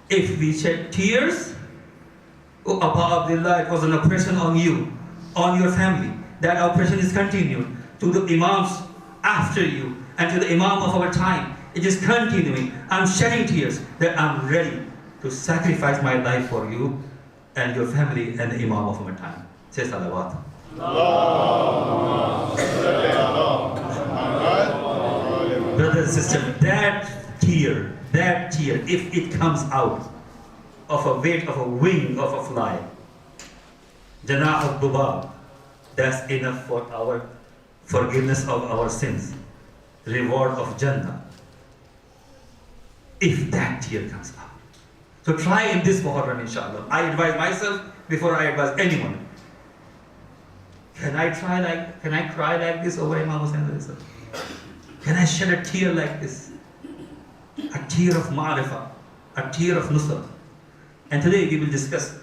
If we shed tears, oh Abba Abdullah, it was an oppression on you, on your family. That oppression is continued to the Imams after you and to the Imam of our time. It is continuing. I'm shedding tears that I'm ready to sacrifice my life for you and your family and the Imam of our time. Say salawat. Brothers and sisters, that tear, if it comes out of a weight of a wing of a fly, Janah al-Dubab, that's enough for our forgiveness of our sins, reward of Jannah, if that tear comes out. So try in this Muharram, inshallah. I advise myself before I advise anyone. Can I cry like this over Imam Hussein? Can I shed a tear like this? A tear of ma'rifah, a tear of nusra. And today we will discuss.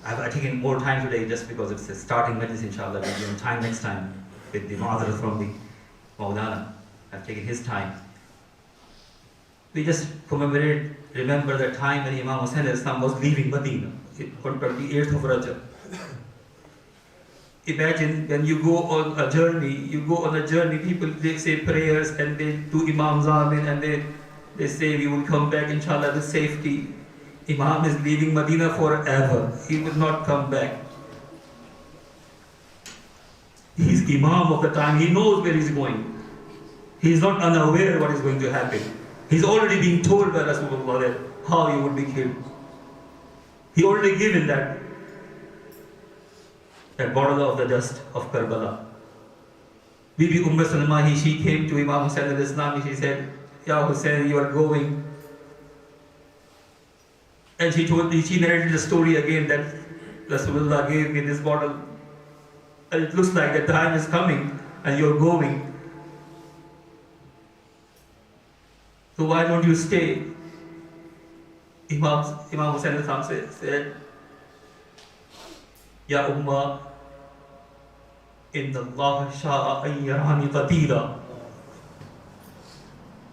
I've taken more time today just because it's a starting majlis, inshallah. We'll give time next time with the Ma'azarah from the Maulana. I've taken his time. We just remember the time when Imam Hussain Islam was leaving Medina on 28th of Rajab. Imagine when you go on a journey, people they say prayers and they do Imam Zamin and they say we will come back inshallah with safety. Imam is leaving Medina forever. He will not come back. He is Imam of the time. He knows where he is going. He is not unaware what is going to happen. He is already being told by Rasulullah that how he would be killed. He already given that bottle of the dust of Karbala. Bibi Salma, she came to Imam Hussain al-Islam. She said, Ya Hussain, you are going. And she narrated the story again that Rasulullah gave me this bottle. And it looks like the time is coming and you're going. So why don't you stay? Imam Hussain al-Islam said, Ya Ummah, Inna Allah sha'a an yarani qatila.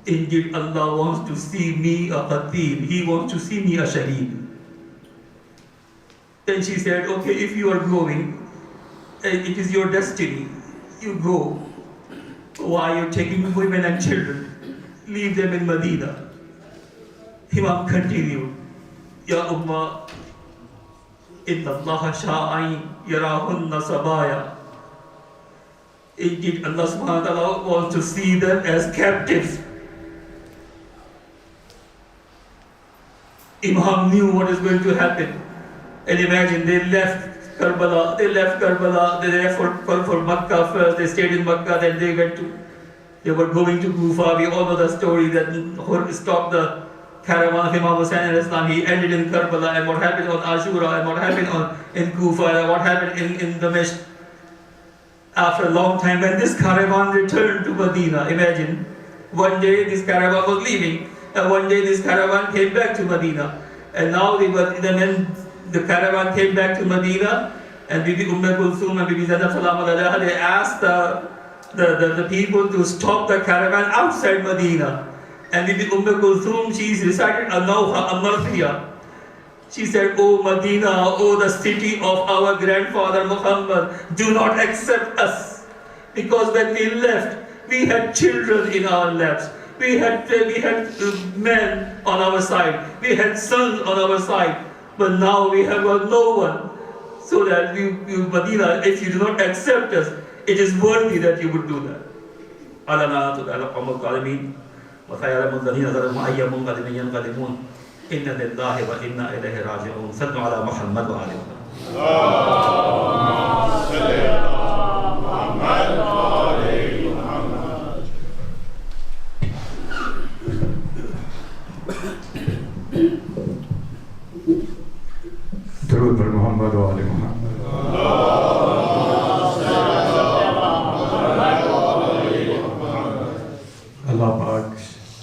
Indeed, Allah wants to see me a qatil. He wants to see me a shaheed. Then she said, okay, if you are going, and it is your destiny, you go. Why are you taking women and children? Leave them in Medina. Imam continued, Ya Ummah, Inna Allah sha'an yarahunna sabaya. Indeed, Allah subhanahu wa ta'ala wants to see them as captives. Imam knew what is going to happen. And imagine, they left Karbala, they left for Makkah first, they stayed in Makkah, then they were going to Kufa. We all know the story that stopped the caravan of Imam Hussain al-Islam. He ended in Karbala, and what happened on Ashura, and what happened in Kufa, and what happened in Damascus. After a long time, when this caravan returned to Medina, imagine, one day this caravan was leaving, and one day this caravan came back to Medina. And now when the caravan came back to Medina, and Bibi Kulthum and Bibi Zainab Salam Alaiha, they asked the people to stop the caravan outside Medina. And Bibi Kulthum, she recited Al-Nawha Al-Marfiya. She said, "O Medina, O the city of our grandfather Muhammad, do not accept us. Because when we left, we had children in our laps. We had men on our side. We had sons on our side. But now we have got no one. So that Medina, if you do not accept us, it is worthy that you would do that." Inna lillahi wa inna ilayhi raji'un. Sallu ala Muhammad wa alihi wa sallam. Allahumma salli ala Muhammad wa ali Muhammad. Durud par Muhammad wa ali Muhammad. Allahumma salli ala Muhammad wa ali Muhammad. Allah Pak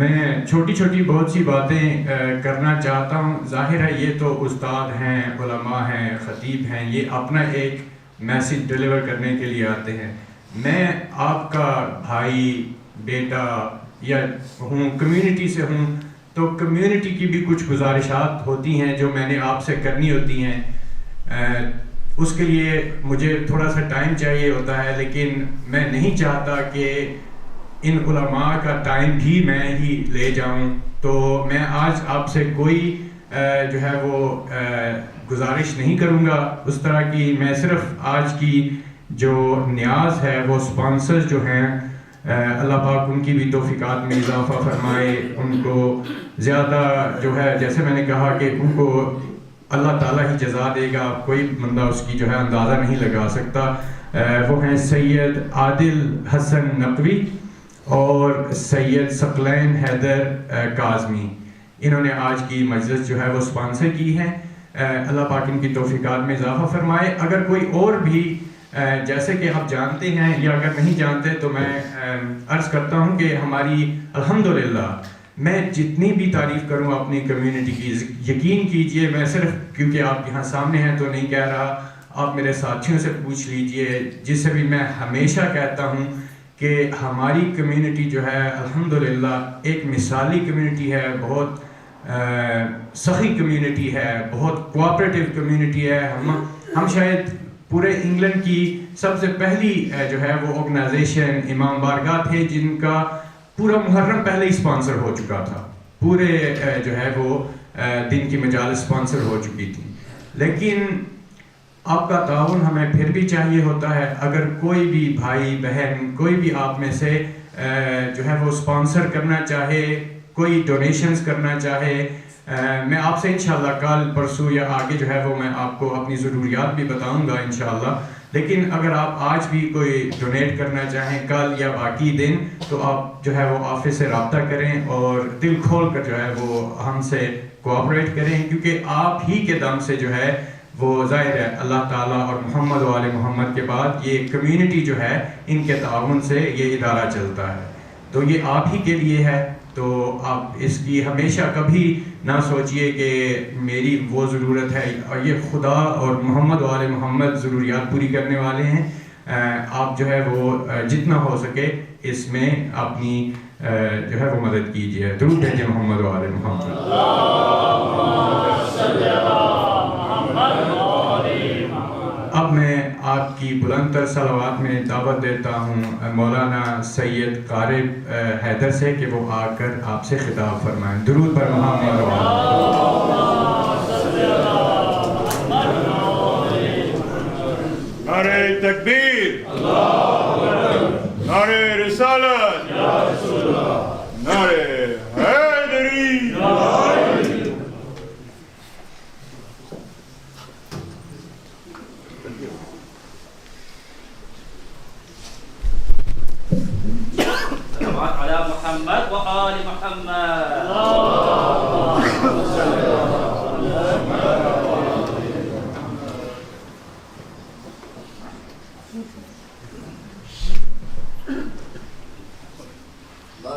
میں چھوٹی چھوٹی بہت سی باتیں کرنا چاہتا ہوں. ظاہر ہے یہ تو استاد ہیں, علماء ہیں, خطیب ہیں, یہ اپنا ایک میسیج ڈیلیور کرنے کے لیے آتے ہیں. میں آپ کا بھائی, بیٹا یا ہوں, کمیونٹی سے ہوں, تو کمیونٹی کی بھی کچھ گزارشات ہوتی ہیں جو میں نے آپ سے کرنی ہوتی ہیں. اس کے لیے مجھے تھوڑا سا ٹائم چاہیے ہوتا ہے, لیکن میں نہیں چاہتا کہ ان علماء کا ٹائم بھی میں ہی لے جاؤں. تو میں آج آپ سے کوئی جو ہے وہ گزارش نہیں کروں گا اس طرح کی. میں صرف آج کی جو نیاز ہے وہ سپانسرز جو ہیں, اللہ پاک ان کی بھی توفیقات میں اضافہ فرمائے, ان کو زیادہ جو ہے, جیسے میں نے کہا کہ ان کو اللہ تعالیٰ ہی جزا دے گا, کوئی بندہ اس کی جو ہے اندازہ نہیں لگا سکتا. وہ ہیں سید عادل حسن نقوی اور سید ثقلین حیدر کاظمی. انہوں نے آج کی مجلس جو ہے وہ سپانسر کی ہے. اللہ پاک ان کی توفیقات میں اضافہ فرمائے. اگر کوئی اور بھی جیسے کہ آپ جانتے ہیں یا اگر نہیں جانتے تو میں عرض کرتا ہوں کہ ہماری الحمدللہ, میں جتنی بھی تعریف کروں اپنی کمیونٹی کی, یقین کیجئے میں صرف کیونکہ آپ یہاں سامنے ہیں تو نہیں کہہ رہا, آپ میرے ساتھیوں سے پوچھ لیجئے, جس سے بھی میں ہمیشہ کہتا ہوں کہ ہماری کمیونٹی جو ہے الحمدللہ ایک مثالی کمیونٹی ہے, بہت سخی کمیونٹی ہے, بہت کوآپریٹیو کمیونٹی ہے. ہم شاید پورے انگلینڈ کی سب سے پہلی جو ہے وہ آرگنائزیشن امام بارگاہ تھے جن کا پورا محرم پہلے ہی سپانسر ہو چکا تھا, پورے جو ہے وہ دن کی مجالس سپانسر ہو چکی تھی. لیکن آپ کا تعاون ہمیں پھر بھی چاہیے ہوتا ہے. اگر کوئی بھی بھائی بہن, کوئی بھی آپ میں سے جو ہے وہ سپانسر کرنا چاہے, کوئی ڈونیشنز کرنا چاہے, میں آپ سے انشاءاللہ کل پرسوں یا آگے جو ہے وہ میں آپ کو اپنی ضروریات بھی بتاؤں گا انشاءاللہ. لیکن اگر آپ آج بھی کوئی ڈونیٹ کرنا چاہیں کل یا باقی دن, تو آپ جو ہے وہ آفس سے رابطہ کریں اور دل کھول کر جو ہے وہ ہم سے کوآپریٹ کریں, کیونکہ آپ ہی کے دم سے جو ہے وہ ظاہر ہے اللہ تعالیٰ اور محمد و آل محمد کے بعد یہ کمیونٹی جو ہے ان کے تعاون سے یہ ادارہ چلتا ہے. تو یہ آپ ہی کے لیے ہے. تو آپ اس کی ہمیشہ کبھی نہ سوچئے کہ میری وہ ضرورت ہے, اور یہ خدا اور محمد و آل محمد ضروریات پوری کرنے والے ہیں. آپ جو ہے وہ جتنا ہو سکے اس میں اپنی جو ہے وہ مدد کیجیے. درود بھیجیں محمد و آل محمد. اب میں آپ کی بلند تر صلوات میں دعوت دیتا ہوں مولانا سید قارب حیدر سے کہ وہ آ کر آپ سے خطاب فرمائیں. درود بر محمد و نعرہ تکبیر, نعرہ رسالت, نعرہ حیدری. على محمد وآل محمد.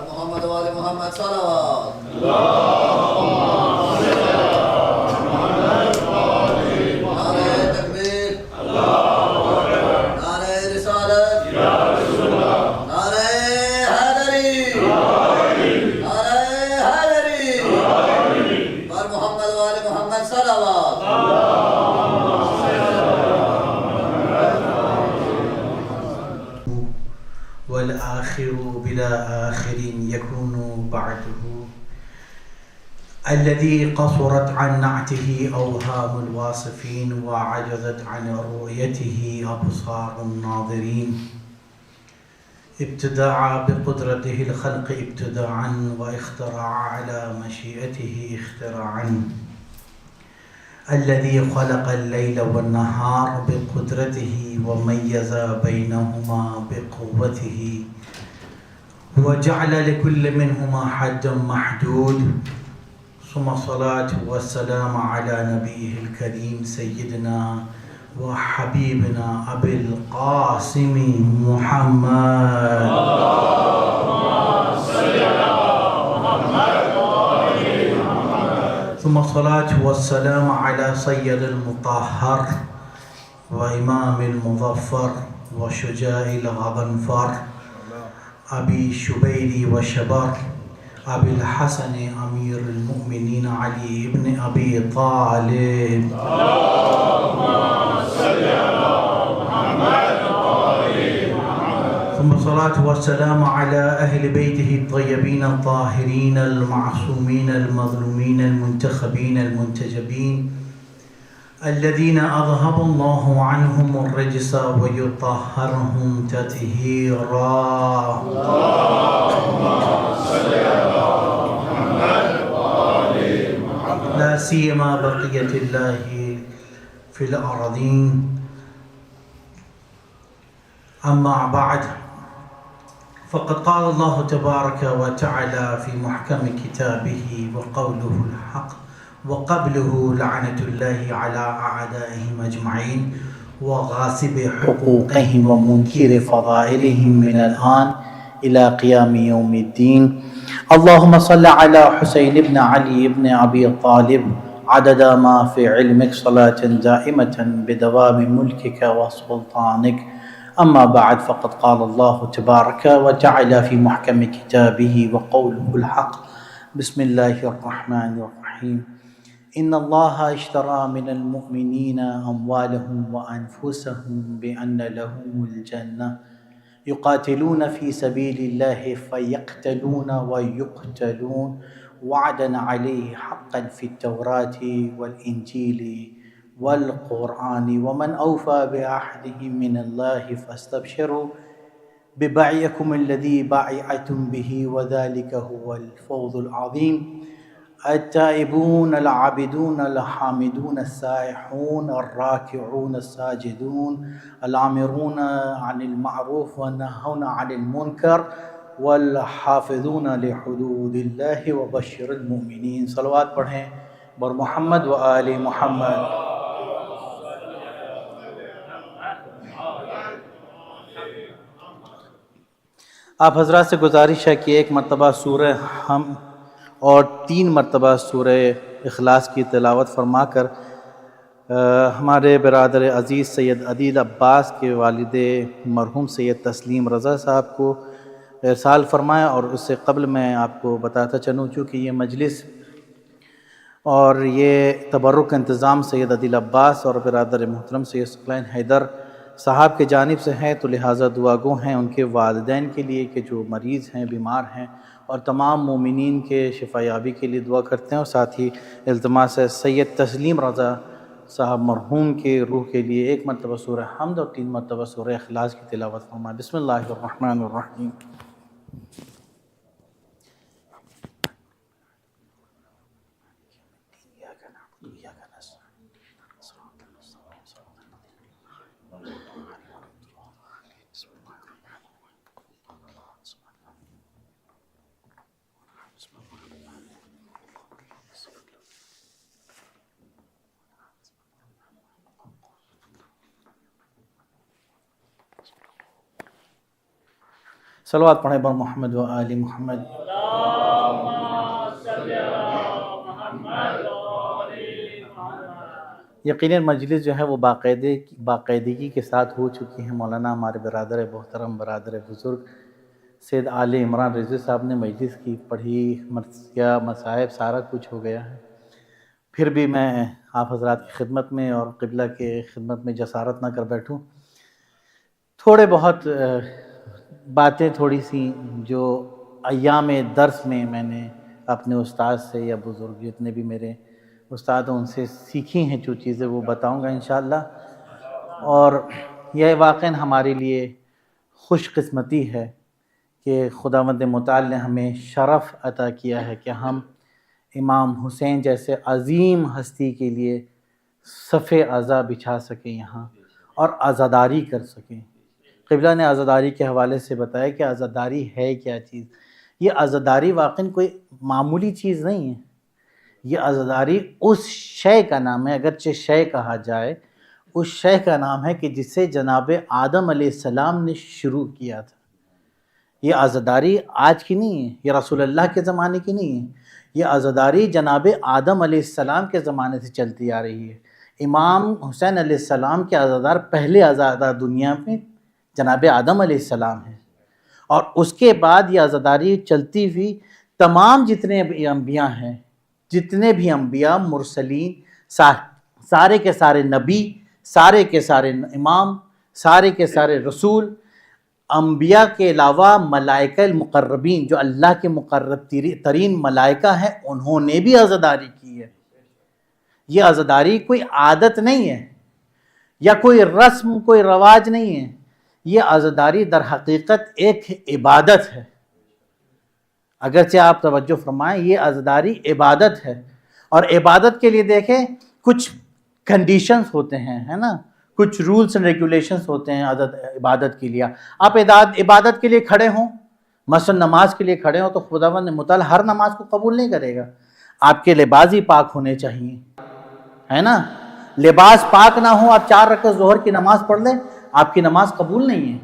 محمد وآل محمد صلوات. نعرہ تکبیر, نعرہ رسالت, نعرہ حیدری, نعرہ حیدری. بر محمد وآل محمد صلوات. والآخر بلا آخر يكون بعده الذي قصرت عن نعته أوهام الواصفين وعجزت عن رؤيته أبصار الناظرين. ابتدع بقدرته الخلق ابتداعا واخترع على مشيئته اختراعا. الذي خلق الليل والنهار بقدرته وميز بينهما بقوته وجعل لكل منهما حدا محدود. ثم الصلاة والسلام على نبيه الكريم سيدنا وحبيبنا أبي القاسم محمد. ثم الصلاة والسلام على سيد المطهر وإمام المظفر وشجاع الغضنفر أبي شبير وشبر أبي الحسن أمير المؤمنين علي بن أبي طالب. ثم الصلاة والسلام على أهل بيته الطيبين الطاهرين المعصومين المظلومين المنتخبين المنتجبين الذين أذهب الله عنهم الرجس ويطهرهم تطهيرا. لا سيما بقية الله في الأرضين. أما بعد، فقد قال الله تبارك وتعالى في محكم كتابه وقوله الحق وقبله لعنة الله على أعدائهم أجمعين وغاصب حقوقهم ومنكر فضائلهم من الآن إلى قيام يوم الدين. اللهم صل على حسين بن علي بن أبي طالب عدد ما في علمك صلاة دائمة بدوام ملكك وسلطانك. أما بعد، فقد قال الله تبارك وتعالى في محكم كتابه وقوله الحق. بسم الله الرحمن الرحيم. إن الله اشترى من المؤمنين أموالهم وأنفسهم بأن لهم الجنة يقاتلون في سبيل الله فيقتلون ويقتلون وعدا عليه حقا في التوراة والإنجيل والقرآن ومن أوفى بعهده من الله فاستبشروا ببيعكم الذي بايعتم به وذلك هو الفوز العظيم. التائبون العابدون الحامدون السائحون الراكعون الساجدون الآمرون عن المعروف والناهون عن المنكر والحافظون لحدود الله وبشر المؤمنين. صلوات پڑھیں بر محمد و آل محمد. آپ حضرات سے گزارش ہے کہ ایک مرتبہ سورہ ہم اور 3 مرتبہ سورہ اخلاص کی تلاوت فرما کر ہمارے برادر عزیز سید عدیل عباس کے والد مرحوم سید تسلیم رضا صاحب کو ارسال فرمایا. اور اس سے قبل میں آپ کو بتاتا چلوں چونکہ یہ مجلس اور یہ تبرک انتظام سید عدیل عباس اور برادر محترم سید سکلین حیدر صاحب کے جانب سے ہیں، تو لہٰذا دعا گو ہیں ان کے والدین کے لیے کہ جو مریض ہیں، بیمار ہیں، اور تمام مومنین کے شفا یابی کے لیے دعا کرتے ہیں. اور ساتھ ہی التماس ہے سید تسلیم رضا صاحب مرحوم کے روح کے لیے 1 مرتبہ سورہ حمد اور 3 مرتبہ سورہ اخلاص کی تلاوت فرمائیں. بسم اللہ الرحمن الرحیم. صلوات پڑھیں بر محمد و آل محمد. یقیناً مجلس جو ہے وہ باقاعدگی کے ساتھ ہو چکی ہے. مولانا ہمارے برادر محترم، برادر بزرگ سید علی عمران رضوی صاحب نے مجلس کی پڑھی، مرثیہ مصائب سارا کچھ ہو گیا ہے. پھر بھی میں آپ حضرات کی خدمت میں اور قبلہ کے خدمت میں جسارت نہ کر بیٹھوں. تھوڑے بہت باتیں تھوڑی سی جو ایام درس میں نے اپنے استاد سے یا بزرگ جتنے بھی میرے استاد ہیں ان سے سیکھی ہیں جو چیزیں وہ بتاؤں گا انشاءاللہ. اور یہ واقعاً ہمارے لیے خوش قسمتی ہے کہ خداوند متعال نے ہمیں شرف عطا کیا ہے کہ ہم امام حسین جیسے عظیم ہستی کے لیے صف عزا بچھا سکیں یہاں اور عزاداری کر سکیں. قبلہ نے عزاداری کے حوالے سے بتایا کہ عزاداری ہے کیا چیز. یہ عزاداری واقعاً کوئی معمولی چیز نہیں ہے. یہ عزاداری اس شے کا نام ہے، اگرچہ شے کہا جائے، اس شے کا نام ہے کہ جسے جناب آدم علیہ السلام نے شروع کیا تھا. یہ عزاداری آج کی نہیں ہے، یہ رسول اللہ کے زمانے کی نہیں ہے، یہ عزاداری جناب آدم علیہ السلام کے زمانے سے چلتی آ رہی ہے۔ امام حسین علیہ السلام کے عزادار پہلے عزادار دنیا میں جناب آدم علیہ السلام ہیں، اور اس کے بعد یہ عزاداری چلتی ہوئی تمام جتنے بھی انبیاء ہیں، جتنے بھی انبیاء مرسلین، سارے کے سارے نبی، سارے کے سارے امام، سارے کے سارے رسول، انبیاء کے علاوہ ملائکہ المقربین جو اللہ کے مقرب ترین ملائکہ ہیں، انہوں نے بھی عزاداری کی ہے۔ یہ عزاداری کوئی عادت نہیں ہے یا کوئی رسم، کوئی رواج نہیں ہے، یہ عزاداری در حقیقت ایک عبادت ہے۔ اگرچہ آپ توجہ فرمائیں، یہ عزاداری عبادت ہے، اور عبادت کے لیے دیکھیں کچھ کنڈیشنز ہوتے ہیں، ہے نا، کچھ رولز اینڈ ریگولیشنز ہوتے ہیں عبادت کے لیے۔ آپ عبادت کے لیے کھڑے ہوں، مثلا نماز کے لیے کھڑے ہوں، تو خداوند متعال ہر نماز کو قبول نہیں کرے گا۔ آپ کے لباس ہی پاک ہونے چاہیے، ہے نا۔ لباس پاک نہ ہو، آپ 4 رکعت ظہر کی نماز پڑھ لیں، آپ کی نماز قبول نہیں ہے۔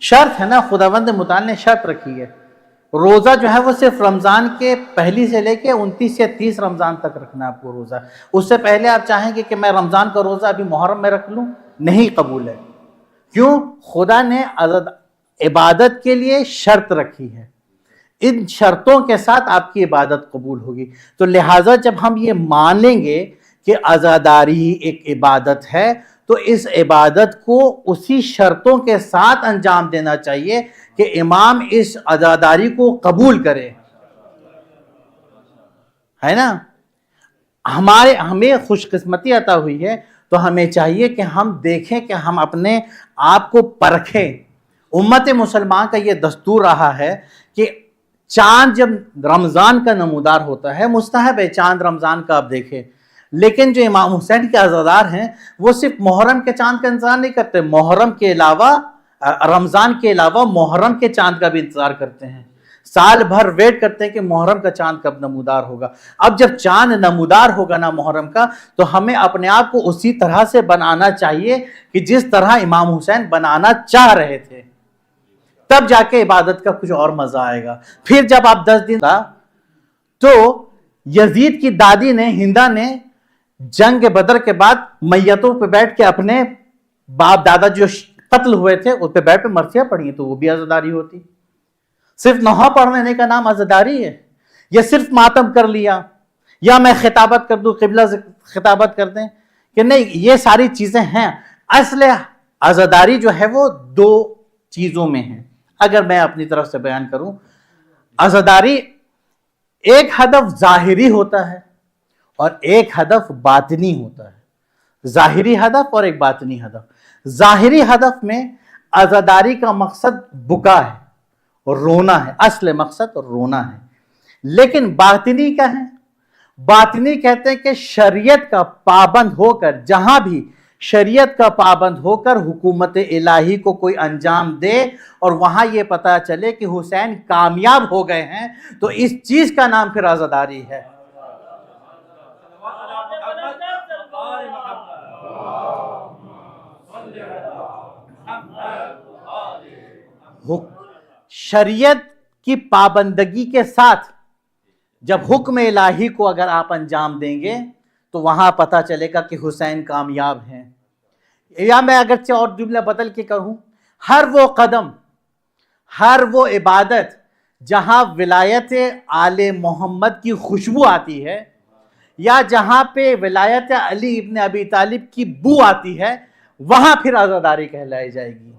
شرط ہے نا، خداوند متعال نے شرط رکھی ہے۔ روزہ جو ہے وہ صرف رمضان کے پہلی سے لے کے 29 یا 30 رمضان تک رکھنا ہے آپ کو روزہ۔ اس سے پہلے آپ چاہیں گے کہ میں رمضان کا روزہ ابھی محرم میں رکھ لوں، نہیں قبول ہے۔ کیوں؟ خدا نے عبادت کے لیے شرط رکھی ہے، ان شرطوں کے ساتھ آپ کی عبادت قبول ہوگی۔ تو لہٰذا جب ہم یہ مان لیں گے کہ عزاداری ایک عبادت ہے، تو اس عبادت کو اسی شرطوں کے ساتھ انجام دینا چاہیے کہ امام اس عزاداری کو قبول کرے، ہے نا۔ ہمیں خوش قسمتی عطا ہوئی ہے، تو ہمیں چاہیے کہ ہم دیکھیں کہ ہم اپنے آپ کو پرکھیں۔ امت مسلمان کا یہ دستور رہا ہے کہ چاند جب رمضان کا نمودار ہوتا ہے، مستحب ہے چاند رمضان کا آپ دیکھیں، لیکن جو امام حسین کے عزادار ہیں وہ صرف محرم کے چاند کا انتظار نہیں کرتے، محرم کے علاوہ، رمضان کے علاوہ محرم کے چاند کا بھی انتظار کرتے ہیں، سال بھر ویٹ کرتے ہیں کہ محرم کا چاند کب نمودار ہوگا۔ اب جب چاند نمودار ہوگا نا محرم کا، تو ہمیں اپنے آپ کو اسی طرح سے بنانا چاہیے کہ جس طرح امام حسین بنانا چاہ رہے تھے، تب جا کے عبادت کا کچھ اور مزہ آئے گا۔ پھر جب آپ 10 دن تو یزید کی دادی نے، ہندا نے، جنگ بدر کے بعد میتوں پہ بیٹھ کے اپنے باپ دادا جو قتل ہوئے تھے اس پہ بیٹھ پہ مرثیہ پڑھی، تو وہ بھی عزاداری ہوتی۔ صرف نوحہ پڑھ لینے کا نام عزاداری ہے؟ یا صرف ماتم کر لیا، یا میں خطابت کر دوں، قبلہ سے خطابت کر دیں، کہ نہیں، یہ ساری چیزیں ہیں۔ اصل عزاداری جو ہے وہ 2 چیزوں میں ہے۔ اگر میں اپنی طرف سے بیان کروں، عزاداری ایک ہدف ظاہری ہوتا ہے اور ایک ہدف باطنی ہوتا ہے۔ ظاہری ہدف اور ایک باطنی ہدف۔ ظاہری ہدف میں عزاداری کا مقصد بکا ہے اور رونا ہے، اصل مقصد رونا ہے۔ لیکن باطنی کیا ہے؟ باطنی کہتے ہیں کہ شریعت کا پابند ہو کر، جہاں بھی شریعت کا پابند ہو کر حکومت الہی کو کوئی انجام دے اور وہاں یہ پتہ چلے کہ حسین کامیاب ہو گئے ہیں، تو اس چیز کا نام پھر عزاداری ہے۔ شریعت کی پابندگی کے ساتھ جب حکم الہی کو اگر آپ انجام دیں گے تو وہاں پتہ چلے گا کہ حسین کامیاب ہیں۔ یا میں اگرچہ اور جملہ بدل کے کہوں، ہر وہ قدم، ہر وہ عبادت جہاں ولایت آل محمد کی خوشبو آتی ہے، یا جہاں پہ ولایت علی ابن ابی طالب کی بو آتی ہے، وہاں پھر عزاداری کہلائی جائے گی۔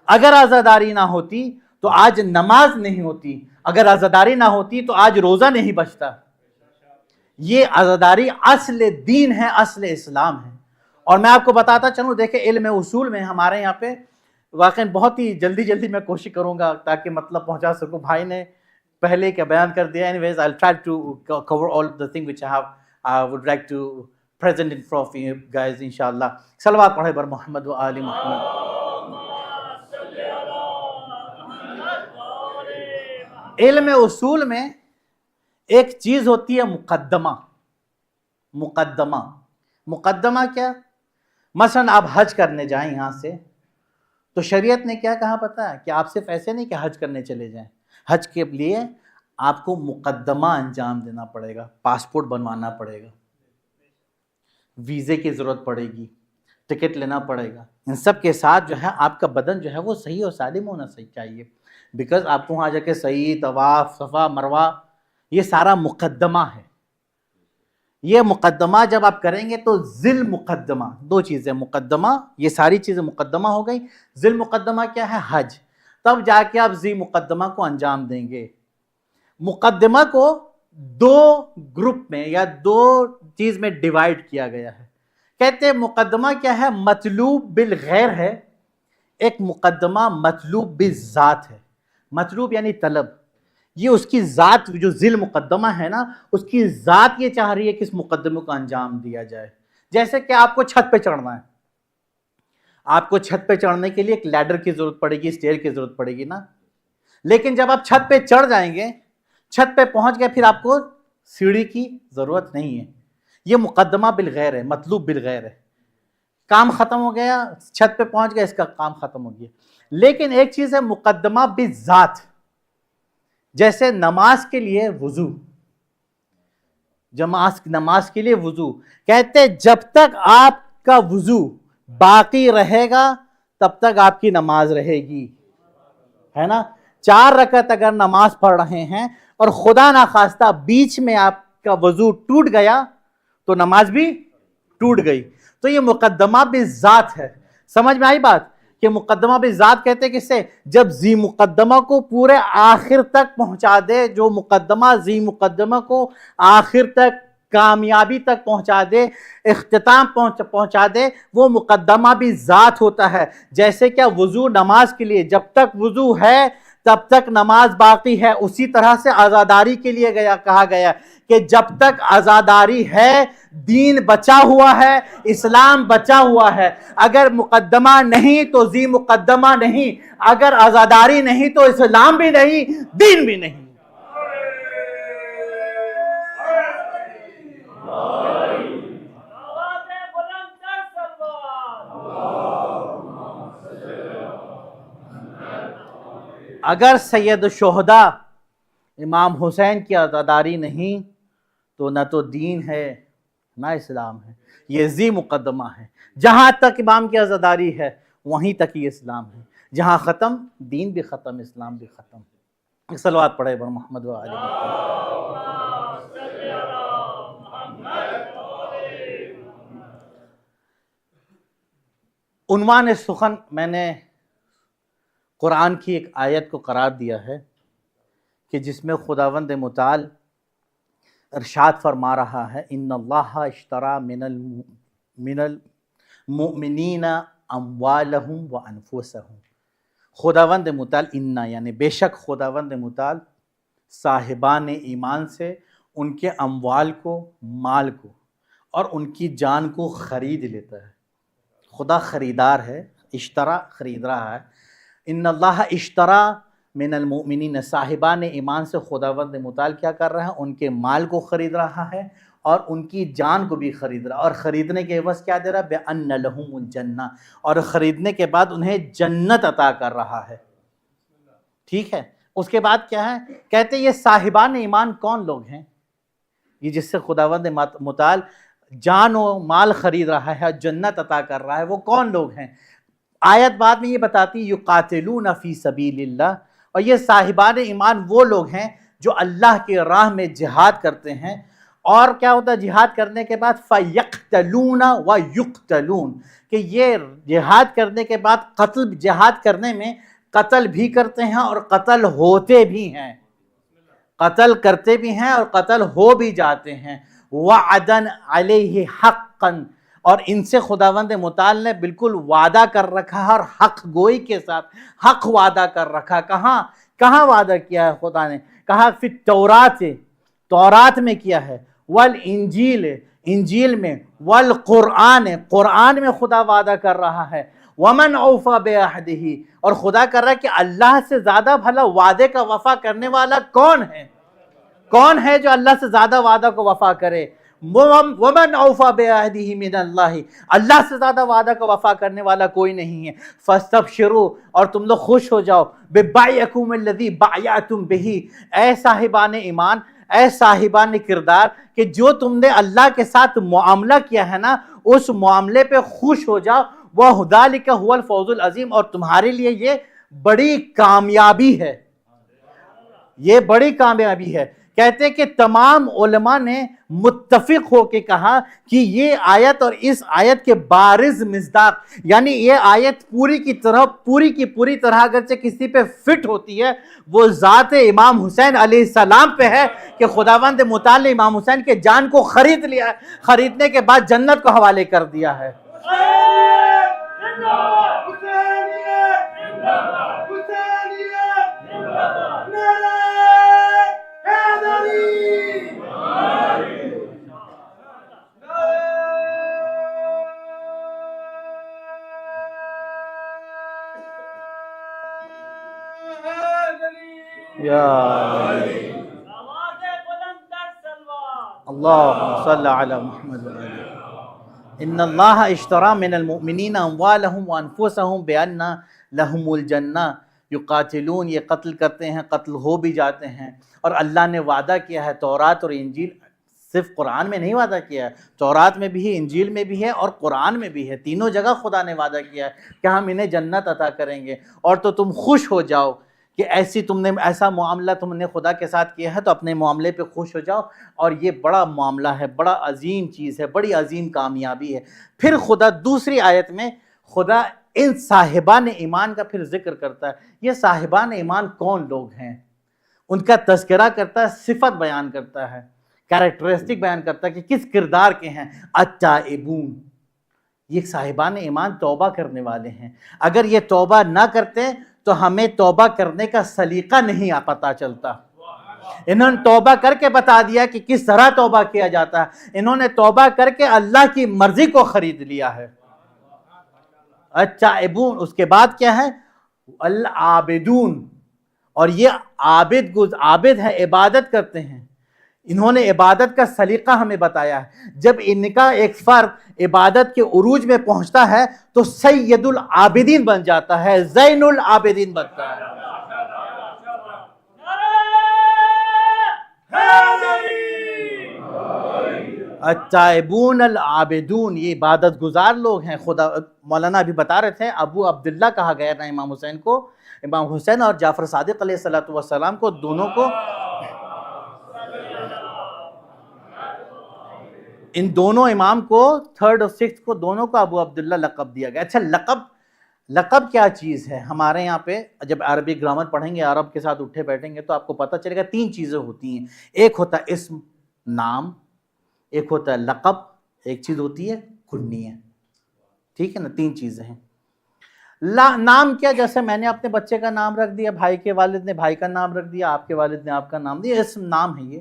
اگر عزاداری نہ ہوتی تو آج نماز نہیں ہوتی، اگر عزاداری نہ ہوتی تو آج روزہ نہیں بچتا۔ یہ عزاداری اصل دین ہے، اصل اسلام ہے۔ اور میں آپ کو بتاتا چلوں، دیکھیں علم اصول میں ہمارے یہاں پہ واقعی بہت ہی جلدی میں کوشش کروں گا تاکہ مطلب پہنچا سکوں۔ بھائی نے پہلے کیا بیان کر دیا۔ Anyways, I'll try to cover all the things which I would like to present in front of you guys inshallah. صلوات پڑھے بر محمد و آل محمد۔ علم اصول میں ایک چیز ہوتی ہے مقدمہ۔ مقدمہ کیا؟ مثلا آپ حج کرنے جائیں یہاں سے، تو شریعت نے کیا کہا پتہ ہے کہ آپ صرف ایسے نہیں کہ حج کرنے چلے جائیں، حج کے لیے آپ کو مقدمہ انجام دینا پڑے گا، پاسپورٹ بنوانا پڑے گا، ویزے کی ضرورت پڑے گی، ٹکٹ لینا پڑے گا، ان سب کے ساتھ جو ہے آپ کا بدن جو ہے وہ صحیح اور سالم ہونا چاہیے، بیکاز آپ کو وہاں جا کے صحیح طواف صفا مروہ یہ سارا مقدمہ ہے۔ یہ مقدمہ جب آپ کریں گے تو ذل مقدمہ، دو چیزیں، مقدمہ یہ ساری چیزیں مقدمہ ہو گئی، ذل مقدمہ کیا ہے؟ حج، تب جا کے آپ ذی مقدمہ کو انجام دیں گے۔ مقدمہ کو دو گروپ میں یا دو چیز میں ڈیوائیڈ کیا گیا ہے، کہتے ہیں مقدمہ کیا ہے؟ مطلوب بالغیر ہے، ایک مقدمہ مطلوب بالذات ہے۔ مطلوب یعنی طلب، یہ اس کی ذات جو ذل مقدمہ ہے نا، اس کی ذات یہ چاہ رہی ہے کہ اس مقدمے کو انجام دیا جائے۔ جیسے کہ آپ کو چھت پہ چڑھنا ہے، آپ کو چھت پہ چڑھنے کے لیے ایک لیڈر کی ضرورت پڑے گی، اسٹیئر کی ضرورت پڑے گی نا، لیکن جب آپ چھت پہ چڑھ جائیں گے، چھت پہ پہنچ گئے، پھر آپ کو سیڑھی کی ضرورت نہیں ہے۔ یہ مقدمہ بالغیر ہے، مطلوب بالغیر ہے، کام ختم ہو گیا، چھت پہ پہنچ گیا، اس کا کام ختم ہو گیا۔ لیکن ایک چیز ہے مقدمہ بالذات، جیسے نماز کے لیے وضو، نماز کے لیے وضو، کہتے جب تک آپ کا وضو باقی رہے گا تب تک آپ کی نماز رہے گی، ہے نا؟ 4 رکعت اگر نماز پڑھ رہے ہیں اور خدا نخواستہ بیچ میں آپ کا وضو ٹوٹ گیا تو نماز بھی ٹوٹ گئی۔ تو یہ مقدمہ بالذات ہے۔ سمجھ میں آئی بات کہ مقدمہ بالذات کہتے ہیں کس سے؟ جب ذی مقدمہ کو پورے آخر تک پہنچا دے، جو مقدمہ ذی مقدمہ کو آخر تک کامیابی تک پہنچا دے، اختتام پہنچا دے، وہ مقدمہ بالذات ہوتا ہے۔ جیسے کہ وضو نماز کے لیے جب تک وضو ہے تب تک نماز باقی ہے، اسی طرح سے عزاداری کے لیے کہا گیا کہ جب تک عزاداری ہے دین بچا ہوا ہے، اسلام بچا ہوا ہے۔ اگر مقدمہ نہیں تو ذی مقدمہ نہیں، اگر عزاداری نہیں تو اسلام بھی نہیں، دین بھی نہیں۔ اگر سید الشہداء امام حسین کی عزاداری نہیں تو نہ تو دین ہے نہ اسلام ہے، یہ ذی مقدمہ ہے۔ جہاں تک امام کی عزاداری ہے وہیں تک ہی اسلام ہے، جہاں ختم دین بھی ختم، اسلام بھی ختم۔ صلوات پڑھے بر محمد و آلہ عنوان سخن میں نے قرآن کی ایک آیت کو قرار دیا ہے کہ جس میں خداوند متعال ارشاد فرما رہا ہے ان اللہ اشترى من المؤمنین اموالہم وانفسہم۔ خداوند متعال یعنی بے شک خداوند متعال صاحبان ایمان سے ان کے اموال کو، مال کو اور ان کی جان کو خرید لیتا ہے۔ خدا خریدار ہے، اشترا خرید رہا ہے۔ ان اللہ اشترا من المؤمنین، صاحبان ایمان سے خداوند متعال کیا کر رہا ہے؟ ان کے مال کو خرید رہا ہے اور ان کی جان کو بھی خرید رہا ہے، اور خریدنے کے عوض کیا دے رہا ہے؟ بِأَنَّ لَهُمُ الْجَنَّةَ، اور خریدنے کے بعد انہیں جنت عطا کر رہا ہے۔ ٹھیک ہے، اس کے بعد کیا ہے؟ کہتے ہیں یہ صاحبان ایمان کون لوگ ہیں؟ یہ جس سے خداوند متعال جان و مال خرید رہا ہے، جنت عطا کر رہا ہے، وہ کون لوگ ہیں؟ آیت بعد میں یہ بتاتی یقاتلون فی سبیل اللہ، اور یہ صاحبان ایمان وہ لوگ ہیں جو اللہ کی راہ میں جہاد کرتے ہیں۔ اور کیا ہوتا ہے جہاد کرنے کے بعد؟ فَيَقْتَلُونَ وَيُقْتَلُونَ، کہ یہ جہاد کرنے کے بعد جہاد کرنے میں قتل بھی کرتے ہیں اور قتل ہوتے بھی ہیں، قتل کرتے بھی ہیں اور قتل ہو بھی جاتے ہیں۔ وَعَدًا عَلَيْهِ حَقًّا، اور ان سے خداوند متعال نے بالکل وعدہ کر رکھا ہے، اور حق گوئی کے ساتھ حق وعدہ کر رکھا۔ کہاں وعدہ کیا ہے خدا نے؟ کہا فی التورات، تورات میں کیا ہے، والانجیل، انجیل میں، والقرآن، قرآن میں خدا وعدہ کر رہا ہے۔ ومن اوفی بعہدہ، اور خدا کر رہا ہے کہ اللہ سے زیادہ بھلا وعدے کا وفا کرنے والا کون ہے؟ کون ہے جو اللہ سے زیادہ وعدہ کو وفا کرے؟ ومن اوفا بعہدہ من اللہ، اللہ سے زیادہ وعدہ کا وفا کرنے والا کوئی نہیں ہے. فاستبشروا، اور تم لوگ خوش ہو جاؤ، ببیعکم الذی بایعتم بہ، اے صاحبان ایمان، اے صاحبان کردار، کہ جو تم نے اللہ کے ساتھ معاملہ کیا ہے نا اس معاملے پہ خوش ہو جاؤ. وَذَلِكَ هُوَ الْفَوْزُ الْعَظِيمُ، اور تمہارے لیے یہ بڑی کامیابی ہے، یہ بڑی کامیابی ہے. کہتے ہیں کہ تمام علماء نے متفق ہو کے کہا کہ یہ آیت اور اس آیت کے بارز مصداق، یعنی یہ آیت پوری کی پوری طرح اگرچہ کسی پہ فٹ ہوتی ہے وہ ذات امام حسین علیہ السلام پہ ہے کہ خداوند متعال نے امام حسین کے جان کو خرید لیا، خریدنے کے بعد جنت کو حوالے کر دیا ہے. یا اللہم صلی علی محمد و آلہ. ان اللہ اشترى من المؤمنین اموالہم وانفسہم بان لہم الجنہ یقاتلون، یہ قتل کرتے ہیں، قتل ہو بھی جاتے ہیں، اور اللہ نے وعدہ کیا ہے تورات اور انجیل، صرف قرآن میں نہیں وعدہ کیا ہے، تورات میں بھی ہے، انجیل میں بھی ہے اور قرآن میں بھی ہے، تینوں جگہ خدا نے وعدہ کیا ہے کہ ہم انہیں جنت عطا کریں گے. اور تو تم خوش ہو جاؤ کہ ایسا معاملہ تم نے خدا کے ساتھ کیا ہے، تو اپنے معاملے پہ خوش ہو جاؤ. اور یہ بڑا معاملہ ہے، بڑا عظیم چیز ہے، بڑی عظیم کامیابی ہے. پھر خدا دوسری آیت میں خدا ان صاحبان ایمان کا پھر ذکر کرتا ہے. یہ صاحبان ایمان کون لوگ ہیں، ان کا تذکرہ کرتا ہے، صفت بیان کرتا ہے، کیریکٹرسٹک بیان کرتا ہے کہ کس کردار کے ہیں. التائبون، یہ صاحبان ایمان توبہ کرنے والے ہیں. اگر یہ توبہ نہ کرتے تو ہمیں توبہ کرنے کا سلیقہ نہیں پتہ چلتا. انہوں نے توبہ کر کے بتا دیا کہ کس طرح توبہ کیا جاتا ہے. انہوں نے توبہ کر کے اللہ کی مرضی کو خرید لیا ہے. التائبون، اس کے بعد کیا ہے؟ العابدون، اور یہ عابد ہے، عبادت کرتے ہیں. انہوں نے عبادت کا سلیقہ ہمیں بتایا ہے. جب ان کا ایک فرد عبادت کے عروج میں پہنچتا ہے تو سید العابدین بن جاتا ہے، زین العابدین بنتا ہے. التائبون العابدون، یہ عبادت گزار لوگ ہیں. خدا مولانا ابھی بتا رہے تھے ابو عبداللہ کہا گیا نا امام حسین کو، امام حسین اور جعفر صادق علیہ السلام کو، دونوں کو، ان دونوں امام کو، تھرڈ اور سکس کو، دونوں کو ابو عبداللہ لقب دیا گیا. اچھا، لقب کیا چیز ہے؟ ہمارے یہاں پہ جب عربی گرامر پڑھیں گے، عرب کے ساتھ اٹھے بیٹھیں گے تو آپ کو پتہ چلے گا 3 چیزیں ہوتی ہیں. ایک ہوتا ہے اسم، نام، ایک ہوتا ہے لقب، ایک چیز ہوتی ہے کنیہ. ٹھیک ہے نا، 3 چیزیں ہیں. نام کیا؟ جیسے میں نے اپنے بچے کا نام رکھ دیا، بھائی کے والد نے بھائی کا نام رکھ دیا، آپ کے والد نے آپ کا نام دیا، اسم نام ہے یہ.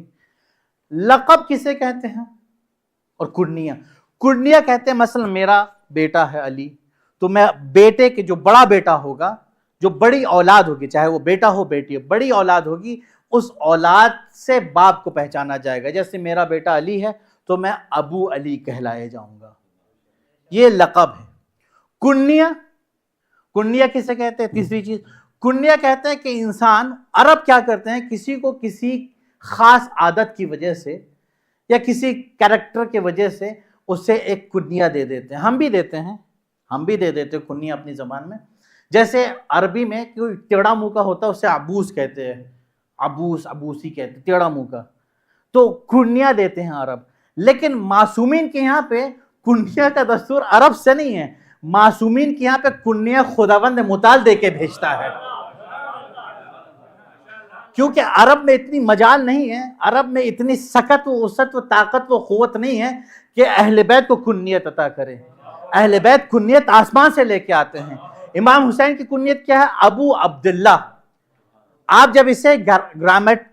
لقب کسے کہتے ہیں؟ اور کنیہ کہتے ہیں مثلا میرا بیٹا ہے علی، تو میں بیٹے کے جو بڑا بیٹا ہوگا، جو بڑی اولاد ہوگی، چاہے وہ بیٹا ہو بیٹی ہو، بڑی اولاد ہوگی، اس اولاد سے باپ کو پہچانا جائے گا. جیسے میرا بیٹا علی ہے تو میں ابو علی کہلائے جاؤں گا. یہ لقب ہے. کنیہ کسے کہتے ہیں؟ تیسری چیز، کنیہ کہتے ہیں کہ انسان، عرب کیا کرتے ہیں، کسی کو کسی خاص عادت کی وجہ سے یا کسی کیریکٹر کی وجہ سے اسے ایک کنیہ دے دیتے ہیں. ہم بھی دے دیتے کنیہ اپنی زبان میں. جیسے عربی میں کوئی ٹیڑھا منہ کا ہوتا ہے اسے عبوس کہتے ہیں، عبوسی کہتے ہیں، ٹیڑھا منہ کا، تو کنیہ دیتے ہیں عرب. لیکن معصومین کے یہاں پہ کنیہ کا دستور عرب سے نہیں ہے. معصومین کے یہاں پہ کنیہ خداوند متعال دے کے بھیجتا ہے، کیونکہ عرب میں اتنی مجال نہیں ہے، عرب میں اتنی سکت و وسعت و طاقت و قوت نہیں ہے کہ اہل بیت کو کنیت عطا کرے. اہل بیت کنیت آسمان سے لے کے آتے ہیں. امام حسین کی کنیت کیا ہے؟ ابو عبداللہ. آپ جب اسے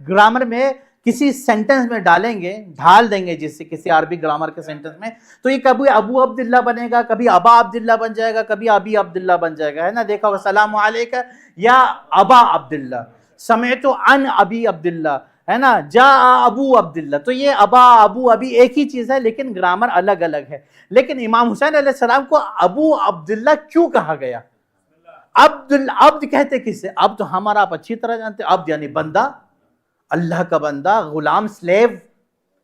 گرامر میں کسی سینٹنس میں ڈھال دیں گے جس سے کسی عربی گرامر کے سینٹنس میں، تو یہ کبھی ابو عبداللہ بنے گا، کبھی ابا عبداللہ بن جائے گا، کبھی ابی عبداللہ بن جائے گا. ہے نا، دیکھا ہوگا، السلام علیکم یا ابا عبداللہ، سمعت عن ابی عبداللہ، ہے نا، جا ابو عبداللہ، تو یہ ابا ابو ابھی ایک ہی چیز ہے لیکن گرامر الگ الگ ہے. لیکن امام حسین علیہ السلام کو ابو عبداللہ کیوں کہا گیا؟ عبد کہتے کسے؟ عبد تو ہمارا آپ اچھی طرح جانتے ہیں، عبد یعنی بندہ، اللہ کا بندہ، غلام، سلیو،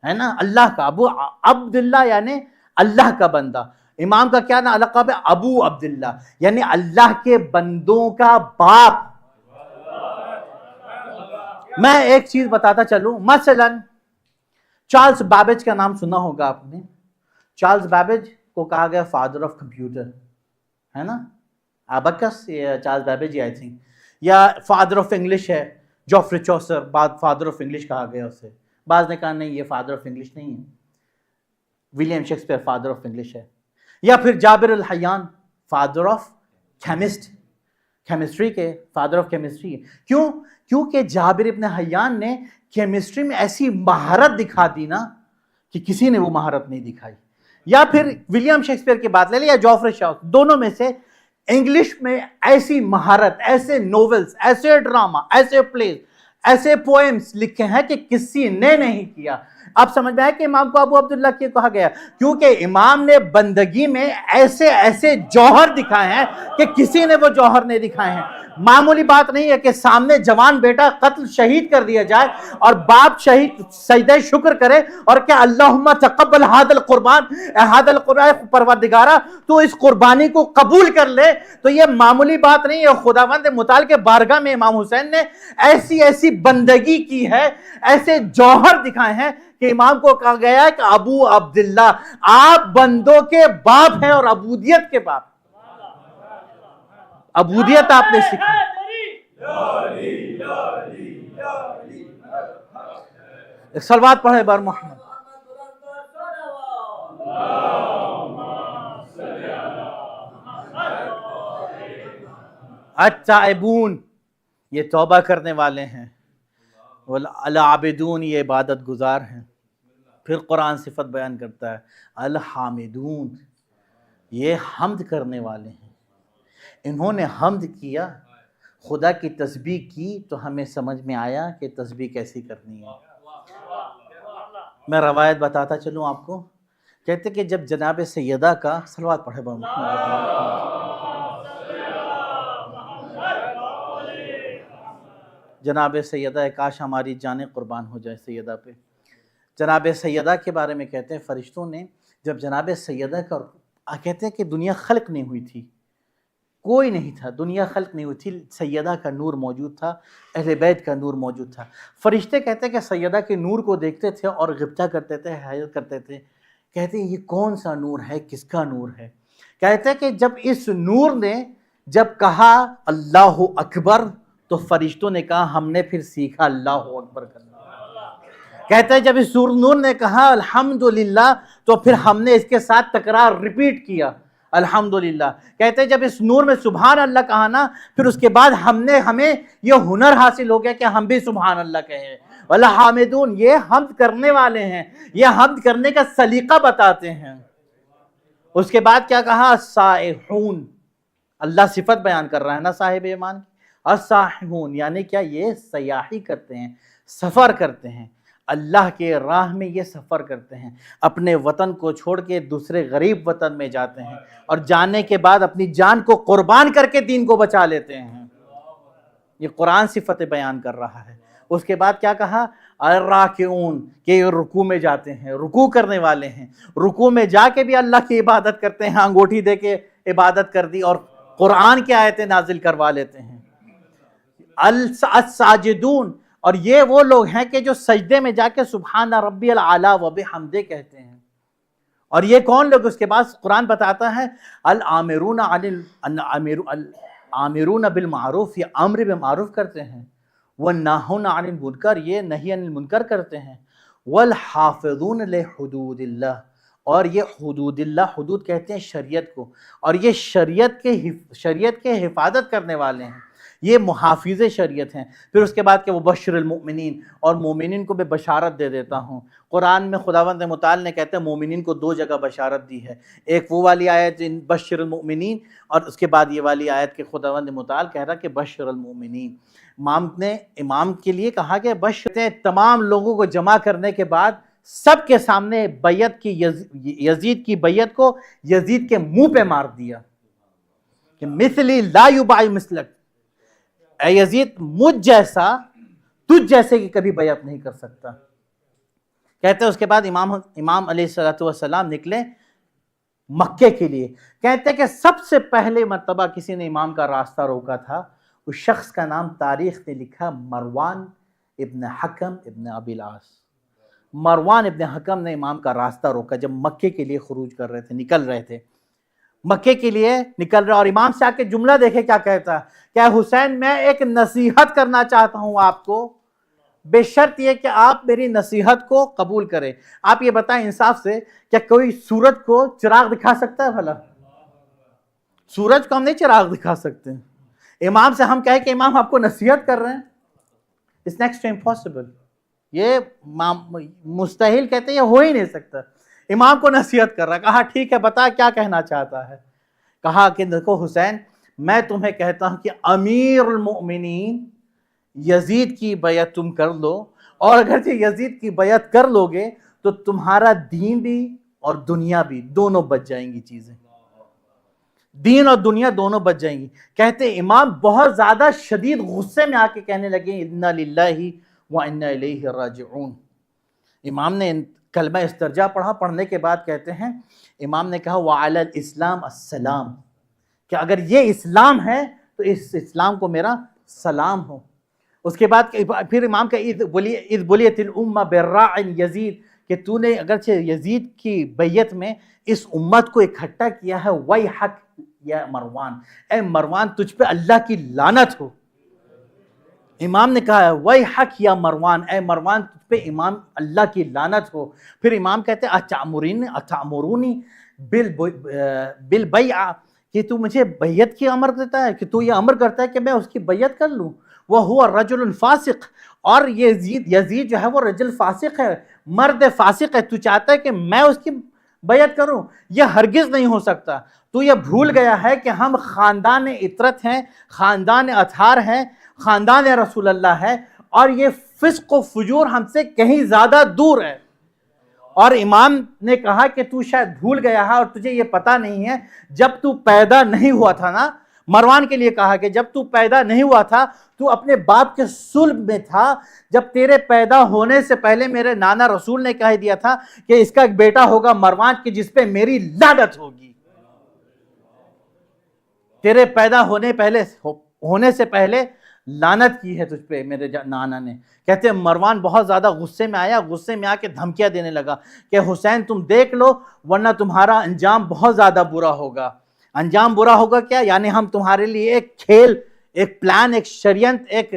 ہے نا، اللہ کا. ابو عبداللہ یعنی اللہ کا بندہ. امام کا کیا نا لقب ہے؟ ابو عبداللہ، یعنی اللہ کے بندوں کا باپ. میں ایک چیز بتاتا چلوں، مثلا چارلز بیبیج کا نام سنا ہوگا آپ نے. چارلز بیبیج کو کہا گیا فادر آف کمپیوٹر، ہے نا، ابیکس، چارلز بیبیج آئی تھنک، یا فادر آف انگلش ہے جوفری چوسر، بعد فادر آف انگلش کہا گیا اسے. بعض نے کہا نہیں یہ فادر آف انگلش نہیں ہے، William Shakespeare father of English ہے. یا پھر جابر الحیان فادر آف کیمسٹ، کیمسٹری کے فادر آف کیمسٹری. کیوں؟ کیونکہ جابر ابن حیان نے کیمسٹری میں ایسی مہارت دکھا دی نا کہ کسی نے وہ مہارت نہیں دکھائی. یا پھر ولیم شیکسپیئر کی بات لے لیں یا جوفری شاہ، دونوں میں سے انگلش میں ایسی مہارت، ایسے نوولز، ایسے ڈراما، ایسے پلیز، ایسے پوئمز لکھے ہیں کہ کسی نے نہیں کیا. آپ سمجھ میں آئے کہ امام کو ابو عبداللہ کیوں کہا گیا؟ کیونکہ امام نے بندگی میں ایسے ایسے جوہر دکھائے ہیں کہ کسی نے وہ جوہر نہیں دکھائے ہیں. معمولی بات نہیں ہے کہ سامنے جوان بیٹا قتل شہید کر دیا جائے اور باپ شہید سجدہ شکر کرے اور کہ اللہم تقبل ھذا القربان، ھذا القربان، پروردگارا تو اس قربانی کو قبول کر لے. تو یہ معمولی بات نہیں ہے. خداوند متعال کے بارگاہ میں امام حسین نے ایسی ایسی بندگی کی ہے، ایسے جوہر دکھائے ہیں کہ امام کو کہا گیا ہے کہ ابو عبداللہ، آپ بندوں کے باپ ہیں اور عبودیت کے باپ. عبودیت آپ نے سیکھی. ایک صلوات پڑھے بر محمد. التائبون، یہ توبہ کرنے والے ہیں، والعابدون، یہ عبادت گزار ہیں. پھر قرآن صفت بیان کرتا ہے الحامدون، یہ حمد کرنے والے ہیں. انہوں نے حمد کیا، خدا کی تسبیح کی تو ہمیں سمجھ میں آیا کہ تسبیح کیسی کرنی ہے. میں روایت بتاتا چلوں آپ کو. کہتے کہ جب جناب سیدہ کا صلوات پڑھے بر جناب سیدہ، کاش ہماری جانیں قربان ہو جائے سیدہ پہ. جناب سیدہ کے بارے میں کہتے ہیں فرشتوں نے جب جناب سیدہ کا، کہتے ہیں کہ دنیا خلق نہیں ہوئی تھی، کوئی نہیں تھا، دنیا خلق نہیں ہوئی تھی، سیدہ کا نور موجود تھا، اہل بیت کا نور موجود تھا. فرشتے کہتے ہیں کہ سیدہ کے نور کو دیکھتے تھے اور غبطہ کرتے تھے، حیرت کرتے تھے. کہتے ہیں یہ کون سا نور ہے، کس کا نور ہے؟ کہتے ہیں کہ جب اس نور نے جب کہا اللہ اکبر تو فرشتوں نے کہا ہم نے پھر سیکھا اللہ اکبر کرنا. کہتے ہیں جب اس نور نے کہا الحمدللہ تو پھر ہم نے اس کے ساتھ تکرار ریپیٹ کیا الحمدللہ. کہتے ہیں جب اس نور میں سبحان اللہ کہا نا، پھر اس کے بعد ہمیں یہ ہنر حاصل ہو گیا کہ ہم بھی سبحان اللہ کہیں. والحامدون، یہ حمد کرنے والے ہیں، یہ حمد کرنے کا سلیقہ بتاتے ہیں. اس کے بعد کیا کہا؟ السائحون، اللہ صفت بیان کر رہا ہے نا صاحب ایمان کی. السائحون یعنی کیا؟ یہ سیاحی کرتے ہیں، سفر کرتے ہیں، اللہ کے راہ میں یہ سفر کرتے ہیں، اپنے وطن کو چھوڑ کے دوسرے غریب وطن میں جاتے ہیں اور جانے کے بعد اپنی جان کو قربان کر کے دین کو بچا لیتے ہیں. یہ قرآن صفت بیان کر رہا ہے. اس کے بعد کیا کہا؟ الراکعون، کہ یہ رکوع میں جاتے ہیں، رکوع کرنے والے ہیں، رکوع میں جا کے بھی اللہ کی عبادت کرتے ہیں، انگوٹھی دے کے عبادت کر دی اور قرآن کی آیتیں نازل کروا لیتے ہیں. الساجدون، اور یہ وہ لوگ ہیں کہ جو سجدے میں جا کے سبحان ربی العلیٰ وبحمدہ کہتے ہیں. اور یہ کون لوگ؟ اس کے بعد قرآن بتاتا ہے العامرون بالمعروف، یہ امر بالمعروف کرتے ہیں، والناہون عن المنکر، یہ نہی عن المنکر کرتے ہیں، والحافظون لحدود اللہ، اور یہ حدود اللہ، حدود کہتے ہیں شریعت کو، اور یہ شریعت کے حفاظت کرنے والے ہیں. یہ محافظ شریعت ہیں۔ پھر اس کے بعد کہ وہ بشر المؤمنین، اور مومنین کو میں بشارت دے دیتا ہوں۔ قرآن میں خداوند متعال نے کہتے ہیں مومنین کو 2 جگہ بشارت دی ہے، ایک وہ والی آیت بشر المؤمنین، اور اس کے بعد یہ والی آیت کہ خداوند متعال کہہ رہا کہ بشر المؤمنین۔ امام نے امام کے لیے کہا کہ بشر، تمام لوگوں کو جمع کرنے کے بعد سب کے سامنے بیعت کی، یزید کی بیعت کو یزید کے منہ پہ مار دیا کہ مثلی لا یباع مثلک، اے یزید مجھ جیسا تجھ جیسے کی کبھی بیعت نہیں کر سکتا۔ کہتے ہیں اس کے بعد امام علیہ السلام نکلے مکے کے لیے۔ کہتے ہیں کہ سب سے پہلے مرتبہ کسی نے امام کا راستہ روکا تھا، اس شخص کا نام تاریخ نے لکھا مروان ابن حکم ابن ابی العاص۔ مروان ابن حکم نے امام کا راستہ روکا جب مکے کے لیے خروج کر رہے تھے، نکل رہے تھے مکے کے لیے نکل رہے، اور امام سے آ کے جملہ دیکھے کیا کہتا ہے، کیا حسین میں ایک نصیحت کرنا چاہتا ہوں آپ کو، بے شرط یہ کہ آپ میری نصیحت کو قبول کریں۔ آپ یہ بتائیں انصاف سے، کیا کوئی سورج کو چراغ دکھا سکتا ہے بھلا؟ سورج کو ہم نہیں چراغ دکھا سکتے۔ امام سے ہم کہیں کہ امام آپ کو نصیحت کر رہے ہیں، it's next to impossible، یہ مستحیل کہتے ہیں، یہ ہو ہی نہیں سکتا۔ امام کو نصیحت کر رہا ہے، کہا ٹھیک ہے بتا کیا کہنا چاہتا ہے۔ کہا کہ دیکھو حسین، میں تمہیں کہتا ہوں کہ امیر المؤمنین یزید کی بیعت تم کر لو، اور اگرچہ یزید کی بیعت کر لو گے تو تمہارا دین بھی اور دنیا بھی دونوں بچ جائیں گی، چیزیں دین اور دنیا دونوں بچ جائیں گی۔ کہتے امام بہت زیادہ شدید غصے میں آ کے کہنے لگے انا للہ وانا الیہ راجعون۔ امام نے کلمہ استرجاع پڑھا، پڑھنے کے بعد کہتے ہیں امام نے کہا وعلی الاسلام السلام، کہ اگر یہ اسلام ہے تو اس اسلام کو میرا سلام ہو۔ اس کے بعد پھر امام کا اذ بلیت الامہ بالراع یزید، کہ تو نے اگرچہ یزید کی بیعت میں اس امت کو اکٹھا کیا ہے، ویحک یا مروان، اے مروان تجھ پہ اللہ کی لعنت ہو۔ امام نے کہا ویحک یا مروان، اے مروان تجھ پہ امام اللہ کی لعنت ہو۔ پھر امام کہتے ہیں اتامرونی بالبیع، کہ تو مجھے بیعت کی امر دیتا ہے، کہ تو یہ امر کرتا ہے کہ میں اس کی بیعت کر لوں۔ وَهُوَ الرَّجُلُ الْفَاسِقُ، اور یزید جو ہے وہ رجل فاسق ہے، مرد فاسق ہے، تو چاہتا ہے کہ میں اس کی بیعت کروں؟ یہ ہرگز نہیں ہو سکتا۔ تو یہ بھول گیا ہے کہ ہم خاندان عطرت ہیں، خاندان اطہار ہیں، خاندان رسول اللہ ہے، اور یہ فسق و فجور ہم سے کہیں زیادہ دور ہے۔ اور امام نے کہا کہ تو شاید بھول گیا ہے اور تجھے یہ پتہ نہیں ہے، جب تو پیدا نہیں ہوا تھا نا، مروان کے لیے کہا کہ جب تو پیدا نہیں ہوا تھا تو اپنے باپ کے صلب میں تھا، جب تیرے پیدا ہونے سے پہلے میرے نانا رسول نے کہہ دیا تھا کہ اس کا ایک بیٹا ہوگا مروان کی جس پہ میری لعنت ہوگی۔ تیرے پیدا ہونے سے پہلے لعنت کی ہے تجھ پہ میرے نانا نے۔ کہتے ہیں مروان بہت زیادہ غصے میں آیا، غصے میں آ کے دھمکیاں دینے لگا کہ حسین تم دیکھ لو ورنہ تمہارا انجام بہت زیادہ برا ہوگا۔ انجام برا ہوگا کیا؟ یعنی ہم تمہارے لیے ایک کھیل، ایک پلان، ایک شریعت، ایک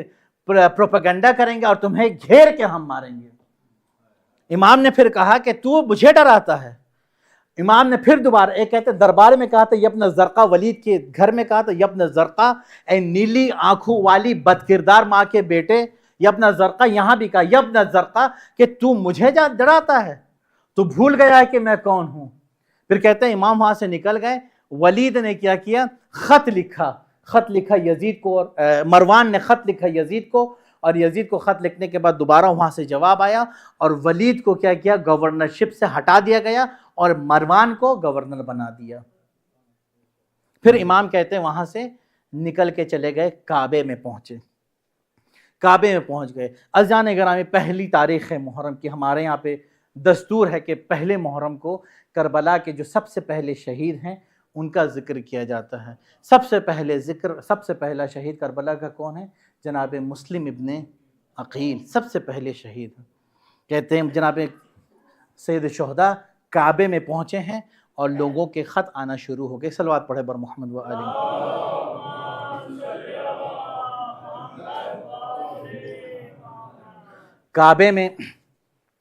پروپیگنڈا کریں گے اور تمہیں گھیر کے ہم ماریں گے۔ امام نے پھر کہا کہ تو مجھے ڈراتا ہے۔ امام نے پھر دوبارہ ایک کہتے دربار میں کہا تھا یبن زرقا، ولید کے گھر میں کہا تھا یبن زرقا، اے نیلی آنکھوں والی بد کردار ماں کے بیٹے، یبن زرقا، یہاں بھی کہا یبن زرقا کہ تو مجھے ڈراتا ہے، تو بھول گیا ہے کہ میں کون ہوں۔ پھر کہتے ہیں امام وہاں سے نکل گئے۔ ولید نے کیا کیا؟ خط لکھا یزید کو، اور مروان نے خط لکھا یزید کو، اور یزید کو خط لکھنے کے بعد دوبارہ وہاں سے جواب آیا، اور ولید کو کیا کیا؟ گورنرشپ سے ہٹا دیا گیا اور مروان کو گورنر بنا دیا۔ پھر امام کہتے ہیں وہاں سے نکل کے چلے گئے، کعبے میں پہنچ گئے۔ عزیزان گرامی، پہلی تاریخ ہے محرم کی، ہمارے یہاں پہ دستور ہے کہ پہلے محرم کو کربلا کے جو سب سے پہلے شہید ہیں ان کا ذکر کیا جاتا ہے۔ سب سے پہلا شہید کربلا کا کون ہے؟ جناب مسلم ابن عقیل، سب سے پہلے شہید ہیں۔ کہتے ہیں جناب سید الشہداء کعبے میں پہنچے ہیں اور لوگوں کے خط آنا شروع ہو گئے۔ صلوات پڑھے بر محمد و آلہ۔ کعبے میں،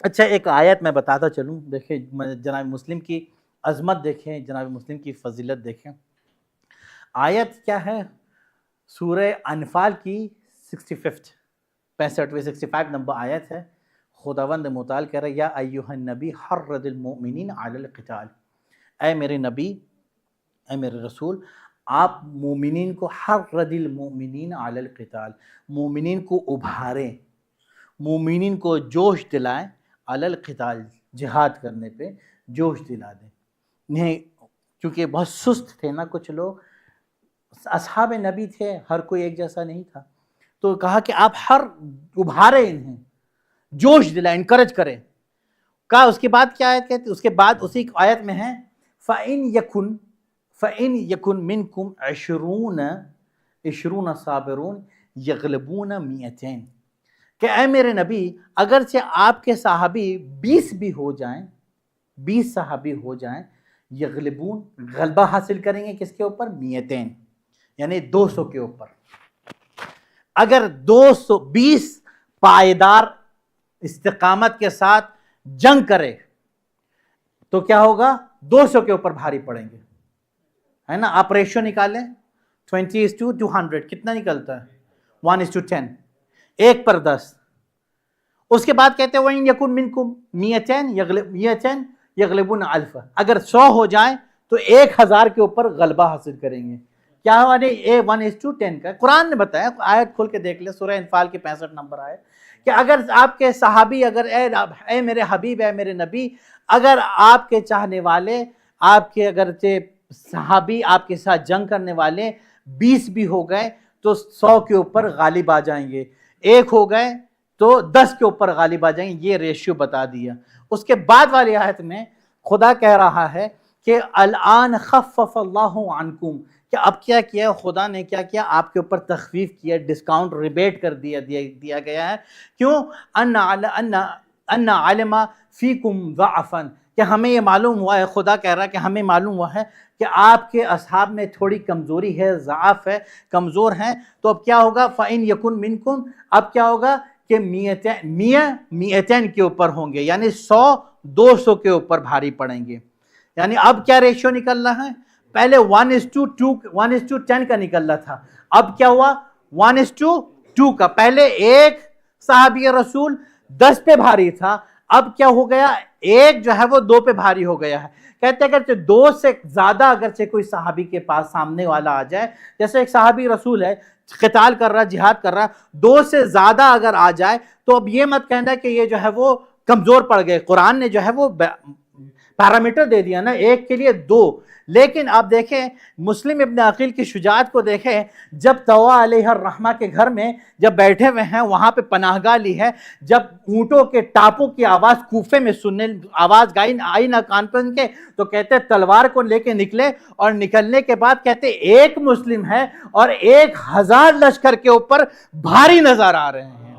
اچھا ایک آیت میں بتاتا چلوں، دیکھیں جناب مسلم کی عظمت دیکھیں، جناب مسلم کی فضیلت دیکھیں۔ آیت کیا ہے؟ سورہ انفال کی 65 نمبر آیت ہے. خداوند متعال کہہ رہا ہے یا ایھا النبی حرض المؤمنین علی القتال، اے میرے نبی، اے میرے رسول، آپ مومنین کو حرض المؤمنین علی القتال، مومنین کو ابھاریں، مومنین کو جوش دلائیں، علی القتال جہاد کرنے پہ جوش دلا دیں. نہیں کیونکہ بہت سست تھے نا کچھ لوگ، اصحاب نبی تھے، ہر کوئی ایک جیسا نہیں تھا، تو کہا کہ آپ ابھاریں انہیں، جوش دلائیں، انکرج کریں. کہا اس کے بعد کیا آیت کہتی؟ اس کے بعد اسی آیت میں ہے فَإِن يَكُن مِّنكُمْ عِشْرُونَ صَابِرُونَ يَغْلِبُونَ مِئَتَيْن، کہ اے میرے نبی اگرچہ آپ کے صحابی 20 بھی ہو جائیں، 20 صحابی ہو جائیں، یغلبون غلبہ حاصل کریں گے کس کے اوپر؟ مئتین، یعنی 200 کے اوپر. اگر 220 پائیدار استقامت کے ساتھ جنگ کرے تو کیا ہوگا؟ 200 کے اوپر بھاری پڑیں گے، ہے نا. آپ ریشو نکالیں 20:200 کتنا نکلتا ہے؟ 1:10، 1 پر 10. اس کے بعد کہتے ہیں وَإِن يَكُن مِّنكُم مِّئَتَيْن یغلبون الف، اگر 100 ہو جائیں تو 1000 کے اوپر غلبہ حاصل کریں گے. کیا ہوا؟ نہیں 1:10 کا قرآن نے بتایا، آیت کھول کے دیکھ لیں، سورہ انفال کی 65 نمبر آیت، کہ اگر آپ کے صحابی، اگر اے میرے حبیب، اے میرے نبی، اگر آپ کے چاہنے والے، آپ کے اگرچہ صحابی آپ کے ساتھ جنگ کرنے والے 20 بھی ہو گئے تو 100 کے اوپر غالب آ جائیں گے، 1 ہو گئے تو 10 کے اوپر غالب آ جائیں گے. یہ ریشیو بتا دیا. اس کے بعد والی آیت میں خدا کہہ رہا ہے کہ الآن خفف اللہ عنکم، کہ اب کیا کیا خدا نے، کیا کیا آپ کے اوپر تخفیف کیا، ڈسکاؤنٹ ریبیٹ کر دیا گیا ہے. کیوں؟ ان علم فیکم ضعفا، کہ ہمیں یہ معلوم ہوا ہے، خدا کہہ رہا ہے کہ ہمیں معلوم ہوا ہے کہ آپ کے اصحاب میں تھوڑی کمزوری ہے، ضعف ہے، کمزور ہیں. تو اب کیا ہوگا؟ فَإِن يَكُن مِّنكُمْ، اب کیا ہوگا کہ مئتین کے اوپر ہوں گے، یعنی 100 200 کے اوپر بھاری پڑیں گے. یعنی اب کیا ریشیو نکل رہا ہے؟ پہلے 1:10 کا نکل رہا تھا، اب کیا ہوا؟ 1:2 کا. پہلے ایک صحابی رسول 10 پہ بھاری تھا، اب کیا ہو گیا؟ ایک جو ہے وہ 2 پہ بھاری ہو گیا ہے. کہتے ہیں اگرچہ 2 سے زیادہ اگرچہ کوئی صحابی کے پاس سامنے والا آ جائے، جیسے ایک صحابی رسول ہے قتال کر رہا، جہاد کر رہا، 2 سے زیادہ اگر آ جائے تو اب یہ مت کہنا کہ یہ جو ہے وہ کمزور پڑ گئے. قرآن نے جو ہے وہ پیرامیٹر دے دیا نا، 1 کے لیے 2. لیکن آپ دیکھیں مسلم ابن عقیل کی شجاعت کو دیکھیں، جب طوا علیہ الرحمہ کے گھر میں جب بیٹھے ہوئے ہیں، وہاں پہ پناہ گاہ لی ہے، جب اونٹوں کے ٹاپوں کی آواز کوفے میں سننے آواز آئی نہ کان پہ ان کے، تو کہتے تلوار کو لے کے نکلے، اور نکلنے کے بعد کہتے ایک مسلم ہے اور 1000 لشکر کے اوپر بھاری نظر آ رہے ہیں.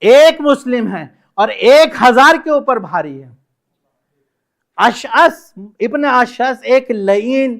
ایک مسلم ہے اور 1000 کے اوپر بھاری ہے. ابن اشعث ایک لعین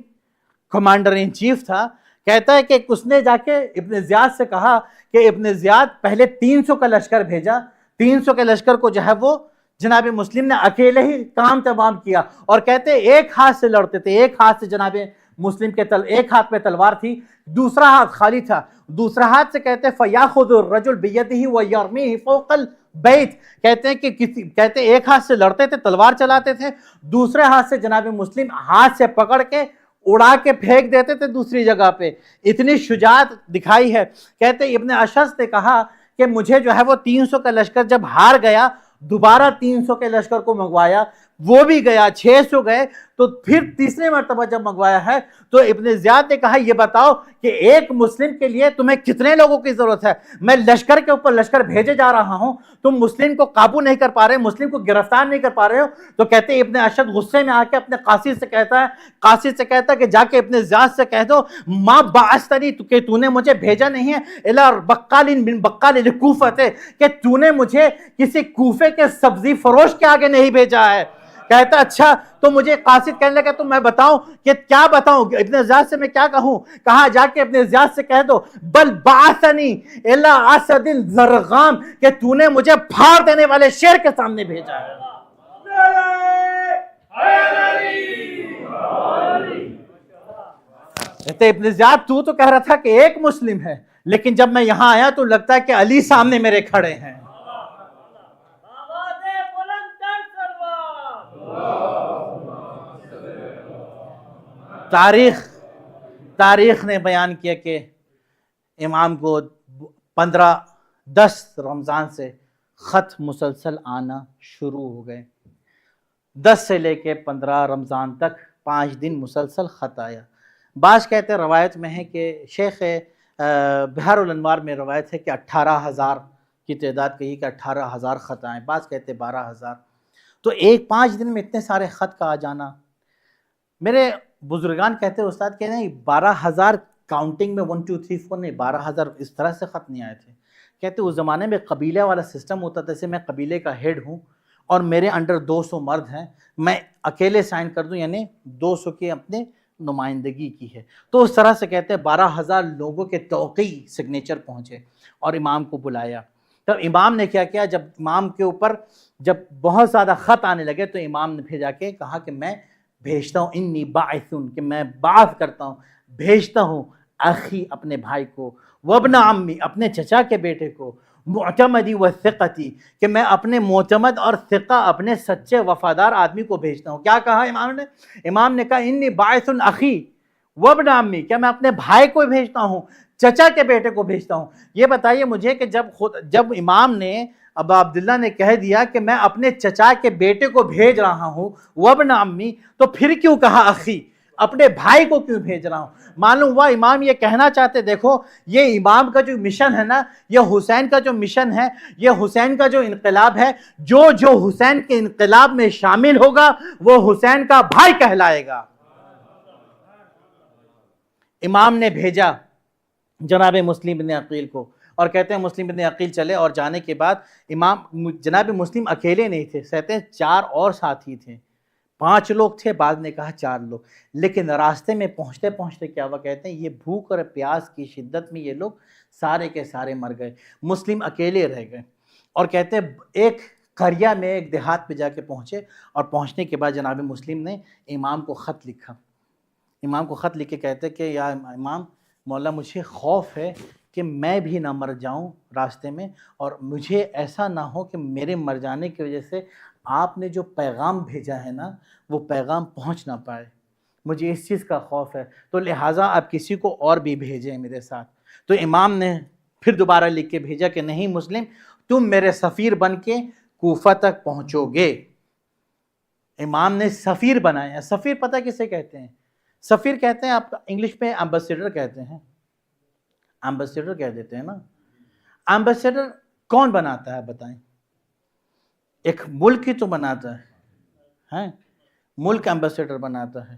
کمانڈر ان چیف تھا. کہتا ہے کہ اس نے جا کے ابن زیاد سے کہا کہ ابن زیاد پہلے 300 کا لشکر بھیجا، 300 کے لشکر کو جو ہے وہ جناب مسلم نے اکیلے ہی کام تمام کیا، اور کہتے ایک ہاتھ سے لڑتے تھے، ایک ہاتھ سے جناب مسلم کے ایک ہاتھ پہ تلوار تھی، دوسرا ہاتھ خالی تھا. دوسرا ہاتھ سے کہتے فَيَأْخُذُ الرَّجُلُ بِيَدِهِ وَيَرْمِيهِ فَوْقَ الْبَيْتِ، کہتے ہیں کہ کہتے ایک ہاتھ سے لڑتے تھے، تلوار چلاتے تھے، دوسرے ہاتھ سے جناب مسلم ہاتھ سے پکڑ کے اڑا کے پھینک دیتے تھے دوسری جگہ پہ. اتنی شجاعت دکھائی ہے. کہتے ابن اشعث نے کہا کہ مجھے جو ہے وہ 300 کا لشکر جب ہار گیا، دوبارہ 300 کے لشکر کو منگوایا، وہ بھی گیا، 600 گئے، تو پھر تیسری مرتبہ جب منگوایا ہے تو ابن زیاد نے کہا یہ بتاؤ کہ ایک مسلم کے لیے تمہیں کتنے لوگوں کی ضرورت ہے؟ میں لشکر کے اوپر لشکر بھیجے جا رہا ہوں، تم مسلم کو قابو نہیں کر پا رہے، مسلم کو گرفتار نہیں کر پا رہے ہو. تو کہتے ابن اشعث غصے میں آ کے اپنے قاصد سے کہتا ہے کہ جا کے ابن زیاد سے کہہ دو ما بعثتنی، کہ تو نے مجھے بھیجا نہیں ہے الا بقال من بقال الکوفہ، کہ تو نے مجھے کسی کوفے کے سبزی فروش کے آگے نہیں بھیجا ہے. کہتا اچھا، تو مجھے قاصد کہنے لگا تو میں بتاؤں کہ کیا بتاؤں، ابن زیاد سے میں کیا کہوں؟ کہا جا کے ابن زیاد سے کہہ دو بل بعثنی الی اسد زرغام، کہ تو نے مجھے پھاڑ دینے والے شیر کے سامنے بھیجا ہے. کہتے ابن زیاد تو کہہ رہا تھا کہ ایک مسلم ہے، لیکن جب میں یہاں آیا تو لگتا ہے کہ علی سامنے میرے کھڑے ہیں. تاریخ نے بیان کیا کہ امام کو 10 رمضان سے خط مسلسل آنا شروع ہو گئے. 10 سے لے کے 15 رمضان تک 5 دن مسلسل خط آیا. بعض کہتے ہیں روایت میں ہے کہ شیخ بحر الانوار میں روایت ہے کہ 18,000 کی تعداد کہی کہ 18,000 خط آئے، بعض کہتے 12,000. تو 5 دن میں اتنے سارے خط کا آ جانا. میرے بزرگان کہتے ہیں استاد کہ نہیں 12,000 کاؤنٹنگ میں 1 2 3 4 نہیں، 12,000 اس طرح سے خط نہیں آئے تھے. کہتے اس زمانے میں قبیلے والا سسٹم ہوتا تھا، جیسے میں قبیلے کا ہیڈ ہوں اور میرے انڈر 200 مرد ہیں، میں اکیلے سائن کر دوں یعنی 200 کے اپنے نمائندگی کی ہے. تو اس طرح سے کہتے ہیں 12,000 لوگوں کے توقیع سگنیچر پہنچے اور امام کو بلایا. تب امام نے کیا کیا، جب امام کے اوپر جب بہت زیادہ خط آنے لگے تو امام نے پھر جا کے کہا کہ میں بھیجتا ہوں، انی باعثن، کہ میں بعث کرتا ہوں، بھیجتا ہوں اخی اپنے بھائی کو، وابن عمی اپنے چچا کے بیٹے کو، معتمدی و ثقتی کہ میں اپنے معتمد اور ثقہ اپنے سچے وفادار آدمی کو بھیجتا ہوں. کیا کہا امام نے کہا انی باعث اخی وابن عمی، کہ میں اپنے بھائی کو بھیجتا ہوں، چچا کے بیٹے کو بھیجتا ہوں. یہ بتائیے مجھے کہ جب امام نے ابا عبداللہ نے کہہ دیا کہ میں اپنے چچا کے بیٹے کو بھیج رہا ہوں وابن عمی، تو پھر کیوں کہا اخی، اپنے بھائی کو کیوں بھیج رہا ہوں؟ معلوم ہوا امام یہ کہنا چاہتے، دیکھو یہ امام کا جو مشن ہے نا، یہ حسین کا جو مشن ہے، یہ حسین کا جو انقلاب ہے، جو حسین کے انقلاب میں شامل ہوگا وہ حسین کا بھائی کہلائے گا. امام نے بھیجا جناب مسلم بن عقیل کو، اور کہتے ہیں مسلم بن عقیل چلے، اور جانے کے بعد امام جناب مسلم اکیلے نہیں تھے، کہتے ہیں 4 اور ساتھی تھے، 5 لوگ تھے، بعد نے کہا 4 لوگ. لیکن راستے میں پہنچتے پہنچتے کیا ہوا، کہتے ہیں یہ بھوک اور پیاس کی شدت میں یہ لوگ سارے کے سارے مر گئے، مسلم اکیلے رہ گئے. اور کہتے ہیں ایک قریہ میں، ایک دیہات پہ جا کے پہنچے، اور پہنچنے کے بعد جناب مسلم نے امام کو خط لکھا. امام کو خط لکھ کے کہتے کہ یا امام مولا مجھے خوف ہے کہ میں بھی نہ مر جاؤں راستے میں، اور مجھے ایسا نہ ہو کہ میرے مر جانے کی وجہ سے آپ نے جو پیغام بھیجا ہے نا وہ پیغام پہنچ نہ پائے، مجھے اس چیز کا خوف ہے، تو لہٰذا آپ کسی کو اور بھی بھیجیں میرے ساتھ. تو امام نے پھر دوبارہ لکھ کے بھیجا کہ نہیں مسلم، تم میرے سفیر بن کے کوفہ تک پہنچو گے. امام نے سفیر بنایا. سفیر پتہ کسے کہتے ہیں؟ سفیر کہتے ہیں، آپ انگلش میں ایمبیسیڈر کہتے ہیں، ایمبیسیڈر کہہ دیتے ہیں نا. ایمبیسیڈر کون بناتا ہے بتائیں؟ ایک ملک ہی تو بناتا ہے، ملک ایمبیسیڈر بناتا ہے.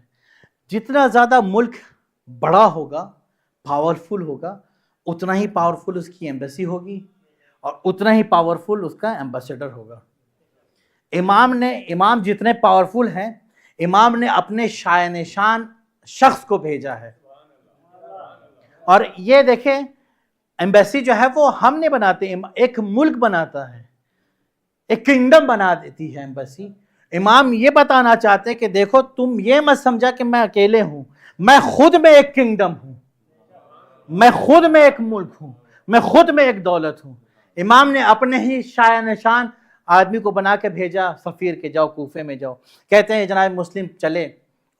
جتنا زیادہ ملک بڑا ہوگا، پاورفل ہوگا، اتنا ہی پاورفل اس کی ایمبیسی ہوگی، اور اتنا ہی پاورفل اس کا ایمبیسیڈر ہوگا. امام جتنے پاورفل ہیں، امام نے اپنے شایع نشان شخص کو بھیجا ہے. اور یہ دیکھیں ایمبیسی جو ہے وہ ہم نے بناتے، ایک ملک بناتا ہے، ایک کنگڈم بنا دیتی ہے ایمبیسی. امام یہ بتانا چاہتے کہ دیکھو تم یہ مت سمجھا کہ میں اکیلے ہوں، میں خود میں ایک کنگڈم ہوں، میں خود میں ایک ملک ہوں، میں خود میں ایک دولت ہوں. امام نے اپنے ہی شایع نشان آدمی کو بنا کے بھیجا سفیر کے، جاؤ کوفے میں جاؤ. کہتے ہیں جناب مسلم چلے،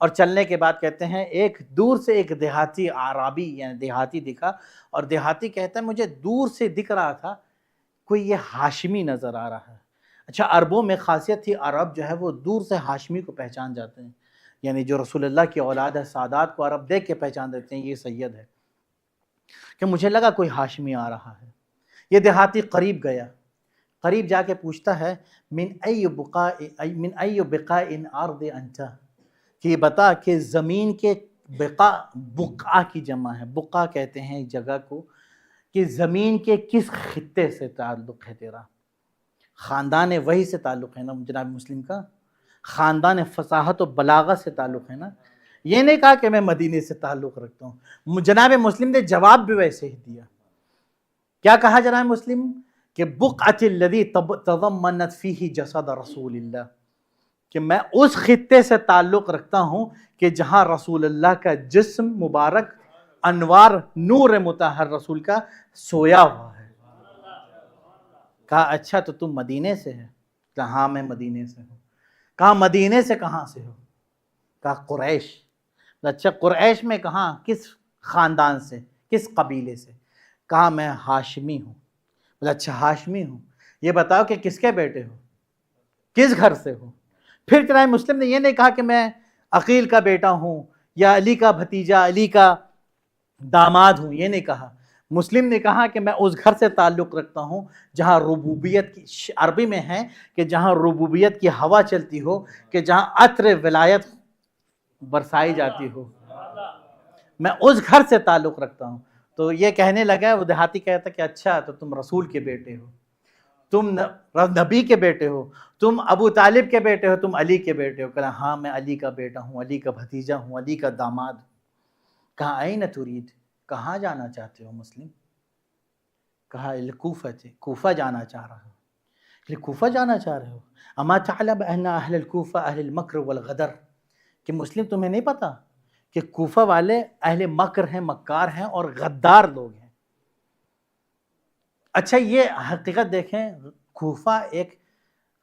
اور چلنے کے بعد کہتے ہیں ایک دور سے ایک دیہاتی عربی یعنی دیہاتی دکھا، اور دیہاتی کہتا ہے مجھے دور سے دکھ رہا تھا کوئی یہ ہاشمی نظر آ رہا ہے. اچھا عربوں میں خاصیت تھی، عرب جو ہے وہ دور سے ہاشمی کو پہچان جاتے ہیں، یعنی جو رسول اللہ کی اولاد ہے، سادات کو عرب دیکھ کے پہچان دیتے ہیں یہ سید ہے. کہ مجھے لگا کوئی ہاشمی آ رہا ہے. یہ دیہاتی قریب گیا، قریب جا کے پوچھتا ہے من ای بقاء ارض انت، کہ یہ بتا کہ زمین کے بقع کی جمع ہے، بقع کہتے ہیں جگہ کو، کہ زمین کے کس خطے سے تعلق ہے تیرا؟ خاندان وحی سے تعلق ہے نا جناب مسلم کا، خاندان فصاحت و بلاغت سے تعلق ہے نا. یہ نہیں کہا کہ میں مدینے سے تعلق رکھتا ہوں. جناب مسلم نے جواب بھی ویسے ہی دیا. کیا کہا جناب مسلم؟ کہ بقعۃ الذی تضمنت فیہ جسد رسول اللہ، کہ میں اس خطے سے تعلق رکھتا ہوں کہ جہاں رسول اللہ کا جسم مبارک انوار نور مطہر رسول کا سویا ہوا ہے۔ کہا اچھا تو تم مدینے سے ہے؟ کہا ہاں میں مدینے سے ہوں۔ کہا مدینے سے کہاں سے ہو؟ کہا قریش۔ اچھا قریش میں کہاں، کس خاندان سے، کس قبیلے سے؟ کہا میں ہاشمی ہوں۔ بولا اچھا ہاشمی ہوں، یہ بتاؤ کہ کس کے بیٹے ہو، کس گھر سے ہو؟ پھر جناب مسلم نے یہ نہیں کہا کہ میں عقیل کا بیٹا ہوں یا علی کا بھتیجا، علی کا داماد ہوں، یہ نہیں کہا۔ مسلم نے کہا کہ میں اس گھر سے تعلق رکھتا ہوں جہاں ربوبیت کی، عربی میں ہے کہ جہاں ربوبیت کی ہوا چلتی ہو، کہ جہاں عطر ولایت برسائی جاتی ہو، میں اس گھر سے تعلق رکھتا ہوں۔ تو یہ کہنے لگا، وہ دیہاتی کہتا کہ اچھا تو تم رسول کے بیٹے ہو، تم نبی کے بیٹے ہو، تم ابو طالب کے بیٹے ہو، تم علی کے بیٹے ہو؟ کہا ہاں میں علی کا بیٹا ہوں، علی کا بھتیجا ہوں، علی کا داماد ہوں۔ کہا این ترید، کہاں جانا چاہتے ہو مسلم؟ کہا الکوفہ، کوفہ جانا چاہ رہا ہوں۔ کوفہ جانا چاہ رہے ہو؟ اما تعلم ان اہل الکوفہ اہل المکر والغدر، کہ مسلم تمہیں نہیں پتا کہ کوفہ والے اہل مکر ہیں، مکار ہیں اور غدار لوگ ہیں؟ اچھا یہ حقیقت دیکھیں، کوفہ ایک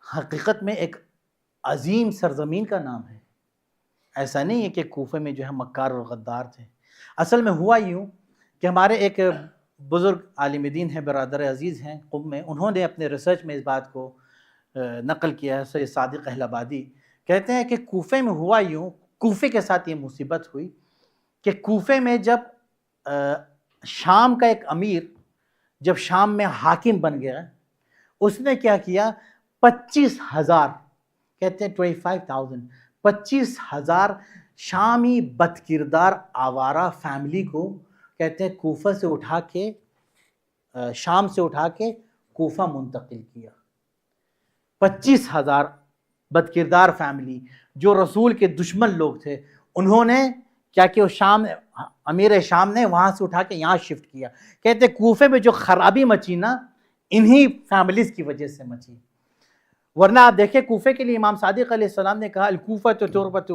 حقیقت میں ایک عظیم سرزمین کا نام ہے، ایسا نہیں ہے کہ کوفہ میں جو ہے مکار اور غدار تھے۔ اصل میں ہوا یوں کہ ہمارے ایک بزرگ عالم دین ہیں، برادر عزیز ہیں قم میں، انہوں نے اپنے ریسرچ میں اس بات کو نقل کیا ہے، سید صادق اہل آبادی کہتے ہیں کہ کوفے میں ہوا یوں، کوفے کے ساتھ یہ مصیبت ہوئی کہ کوفے میں جب شام کا ایک امیر جب شام میں حاکم بن گیا، اس نے کیا کیا، 25,000 کہتے ہیں 25,000 25,000 شامی بد کردار آوارہ فیملی کو کہتے ہیں کوفہ سے اٹھا کے، شام سے اٹھا کے کوفہ منتقل کیا۔ 25,000 بد کردار فیملی جو رسول کے دشمن لوگ تھے، انہوں نے کیا کہ وہ شام، امیر شام نے وہاں سے اٹھا کے یہاں شفٹ کیا۔ کہتے ہیں کوفے میں جو خرابی مچی نا، انہی فیملیز کی وجہ سے مچی، ورنہ آپ دیکھیں کوفے کے لیے امام صادق علیہ السلام نے کہا الکوفہ تربت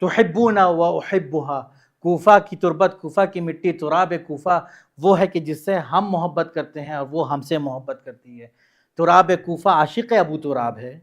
تحبون و احبها، کوفہ کی تربت، کوفہ کی مٹی، تراب کوفہ وہ ہے کہ جس سے ہم محبت کرتے ہیں اور وہ ہم سے محبت کرتی ہے۔ تراب کوفہ عاشق ابو تراب ہے،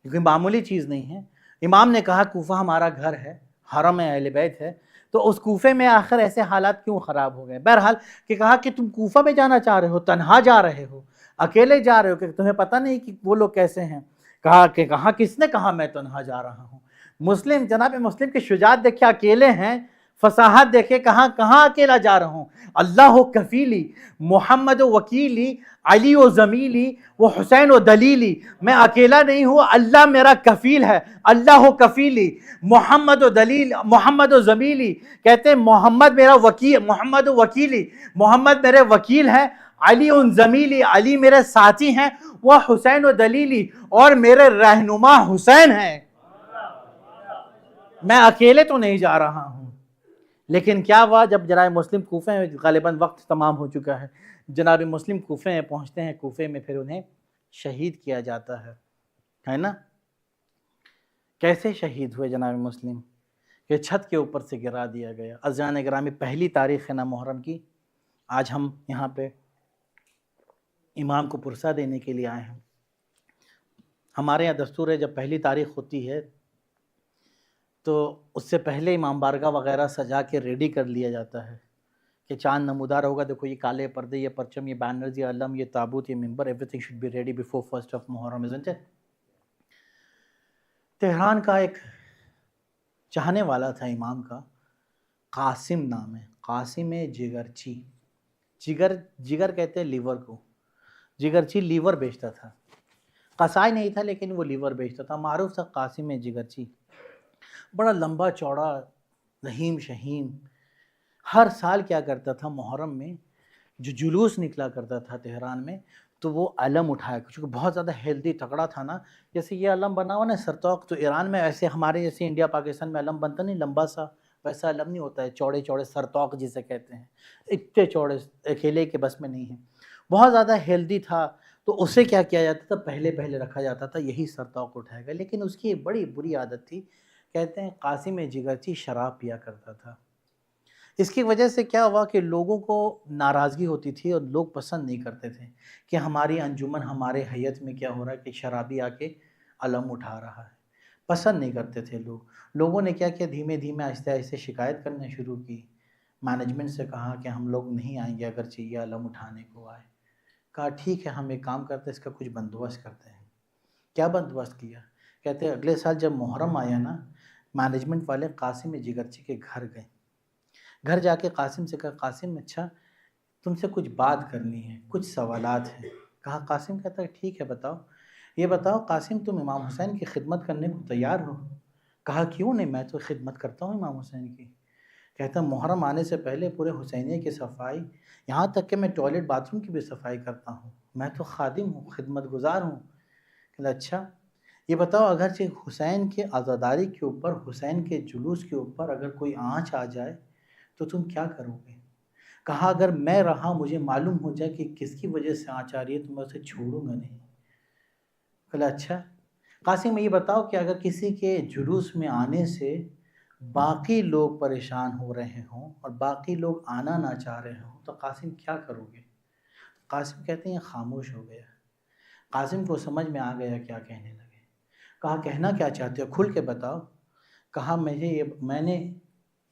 کیونکہ معمولی چیز نہیں ہے۔ امام نے کہا کوفہ ہمارا گھر ہے، حرم اہل بیت ہے، تو اس کوفے میں آخر ایسے حالات کیوں خراب ہو گئے؟ بہرحال کہ کہا کہ تم کوفہ میں جانا چاہ رہے ہو، تنہا جا رہے ہو، اکیلے جا رہے ہو، کہ تمہیں پتہ نہیں کہ وہ لوگ کیسے ہیں؟ کہا کہ کہاں، کس نے کہا میں تنہا جا رہا ہوں؟ مسلم، جناب مسلم کی شجاعت دیکھے، اکیلے ہیں، فصاحت دیکھے، کہاں اکیلا جا رہا ہوں؟ اللہ کفیلی، محمد وکیلی، علی و زمیلی، وہ حسین و دلیلی، میں اکیلا نہیں ہوں، اللہ میرا کفیل ہے، اللہ کفیلی، محمد و دلیل، محمد و زمیلی، کہتے ہیں محمد میرا وکیل، محمد و وکیلی، محمد میرے وکیل ہیں، علی ان زمیلی، علی میرے ساتھی ہیں، وہ حسین و دلیلی، اور میرے رہنما حسین ہیں۔ میں اکیلے تو نہیں جا رہا ہوں۔ لیکن کیا ہوا، جب جناب مسلم کوفے میں، غالباً وقت تمام ہو چکا ہے، جناب مسلم کوفے میں پہنچتے ہیں، کوفے میں پھر انہیں شہید کیا جاتا ہے نا؟ کیسے شہید ہوئے جناب مسلم؟ کہ چھت کے اوپر سے گرا دیا گیا۔ عزیزان گرامی، پہلی تاریخ ہے نا محرم کی، آج ہم یہاں پہ امام کو پرسہ دینے کے لیے آئے ہیں۔ ہمارے یہاں دستور ہے جب پہلی تاریخ ہوتی ہے تو اس سے پہلے امام بارگاہ وغیرہ سجا کے ریڈی کر لیا جاتا ہے کہ چاند نمودار ہوگا، دیکھو یہ کالے پردے، یہ پرچم، یہ بینرز، یہ علم، یہ تابوت، یہ منبر، everything should be ready before 1 Muharram, isn't it؟ Tehran کا ایک چاہنے والا تھا امام کا، قاسم نام ہے، قاسم جگرچی، جگر کہتے ہیں لیور کو، جگرچی لیور بیچتا تھا، قصائی نہیں تھا لیکن وہ لیور بیچتا تھا، معروف تھا قاسم جگرچی، بڑا لمبا چوڑا، رحیم شہیم۔ ہر سال کیا کرتا تھا، محرم میں جو جلوس نکلا کرتا تھا تہران میں، تو وہ علم اٹھایا، چونکہ بہت زیادہ ہیلدی تکڑا تھا نا، جیسے یہ علم بنا ہوا نا سرتوق، تو ایران میں ایسے ہمارے جیسے انڈیا پاکستان میں علم بنتا نہیں لمبا سا، ویسا علم نہیں ہوتا ہے، چوڑے چوڑے سرتوق جسے کہتے ہیں، اتنے چوڑے، اکیلے کے بس میں نہیں ہے، بہت زیادہ ہیلدی تھا، تو اسے کیا کیا جاتا تھا، پہلے رکھا جاتا تھا، یہی سرتوق اٹھائے گا۔ لیکن اس کی بڑی بری عادت تھی، کہتے ہیں قاسم جگرچی شراب پیا کرتا تھا، اس کی وجہ سے کیا ہوا کہ لوگوں کو ناراضگی ہوتی تھی اور لوگ پسند نہیں کرتے تھے کہ ہماری انجمن، ہمارے حیت میں کیا ہو رہا ہے کہ شرابی آ کے علم اٹھا رہا ہے، پسند نہیں کرتے تھے لوگوں نے کیا کیا، دھیمے دھیمے آہستہ آہستہ شکایت کرنا شروع کی، مینجمنٹ سے کہا کہ ہم لوگ نہیں آئیں گے اگرچہ یہ علم اٹھانے کو آئے۔ کہا ٹھیک ہے، ہم ایک کام کرتے ہیں، اس کا کچھ بندوبست کرتے ہیں۔ کیا بندوبست کیا؟ کہتے ہیں اگلے سال جب محرم آیا نا، مینجمنٹ والے قاسم جگرچی کے گھر گئے، گھر جا کے قاسم سے کہا قاسم اچھا تم سے کچھ بات کرنی ہے، کچھ سوالات ہیں۔ کہا قاسم، کہتا ہے ٹھیک ہے بتاؤ۔ یہ بتاؤ قاسم تم امام حسین کی خدمت کرنے کو تیار ہو؟ کہا کیوں نہیں، میں تو خدمت کرتا ہوں امام حسین کی۔ کہتا محرم آنے سے پہلے پورے حسینیہ کی صفائی، یہاں تک کہ میں ٹوائلٹ باتھ روم کی بھی صفائی کرتا ہوں، میں تو خادم ہوں، خدمت گزار ہوں۔ کہا اچھا یہ بتاؤ اگرچہ حسین کے عزاداری کے اوپر، حسین کے جلوس کے اوپر اگر کوئی آنچ آ جائے تو تم کیا کرو گے؟ کہا اگر میں رہا، مجھے معلوم ہو جائے کہ کس کی وجہ سے آنچ آ رہی ہے تو میں اسے چھوڑوں گا نہیں۔ کہا اچھا قاسم یہ بتاؤ کہ اگر کسی کے جلوس میں آنے سے باقی لوگ پریشان ہو رہے ہوں اور باقی لوگ آنا نہ چاہ رہے ہوں تو قاسم کیا کرو گے؟ قاسم کہتے ہیں خاموش ہو گیا۔ قاسم کو سمجھ میں آ گیا کیا کہنے لگے۔ کہا کہنا کیا چاہتے ہو، کھل کے بتاؤ۔ کہا میں نے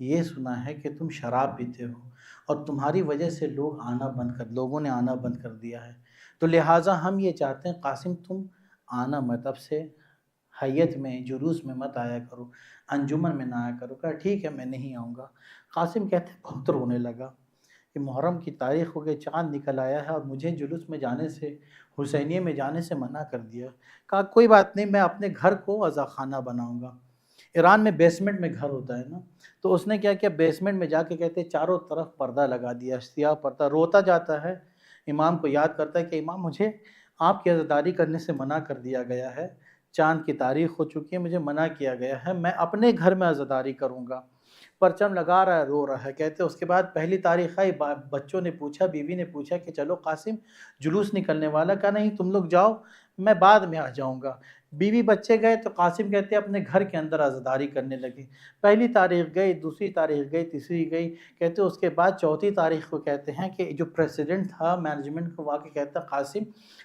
یہ سنا ہے کہ تم شراب پیتے ہو اور تمہاری وجہ سے لوگوں نے آنا بند کر دیا ہے، تو لہٰذا ہم یہ چاہتے ہیں قاسم تم آنا مت، اب سے حیت میں جلوس میں مت آیا کرو، انجمن میں نہ آیا کرو۔ کہا ٹھیک ہے میں نہیں آؤں گا۔ قاسم کہتے بہت رونے لگا کہ محرم کی تاریخ ہو گئی، چاند نکل آیا ہے اور مجھے جلوس میں جانے سے، حسینیہ میں جانے سے منع کر دیا۔ کہا کوئی بات نہیں، میں اپنے گھر کو عزا خانہ بناؤں گا۔ ایران میں بیسمنٹ میں گھر ہوتا ہے نا، تو اس نے کیا کیا، بیسمنٹ میں جا کے کہتے چاروں طرف پردہ لگا دیا، سیاہ پردہ، روتا جاتا ہے، امام کو یاد کرتا ہے کہ امام مجھے آپ کی عزاداری کرنے سے منع کر دیا گیا ہے، چاند کی تاریخ ہو چکی ہے، مجھے منع کیا گیا ہے، میں اپنے گھر میں عزاداری کروں گا۔ پرچم لگا رہا ہے، رو رہا ہے۔ کہتے اس کے بعد پہلی تاریخ آئی، بچوں نے پوچھا، بیوی نے پوچھا کہ چلو قاسم جلوس نکلنے والا، کہا نہیں تم لوگ جاؤ، میں بعد میں آ جاؤں گا۔ بیوی بچے گئے تو قاسم کہتے اپنے گھر کے اندر عزاداری کرنے لگے۔ پہلی تاریخ گئی، دوسری تاریخ گئی، تیسری گئی، کہتے اس کے بعد چوتھی تاریخ کو کہتے ہیں کہ جو پریزیڈنٹ تھا مینجمنٹ کو واقع کہتا قاسم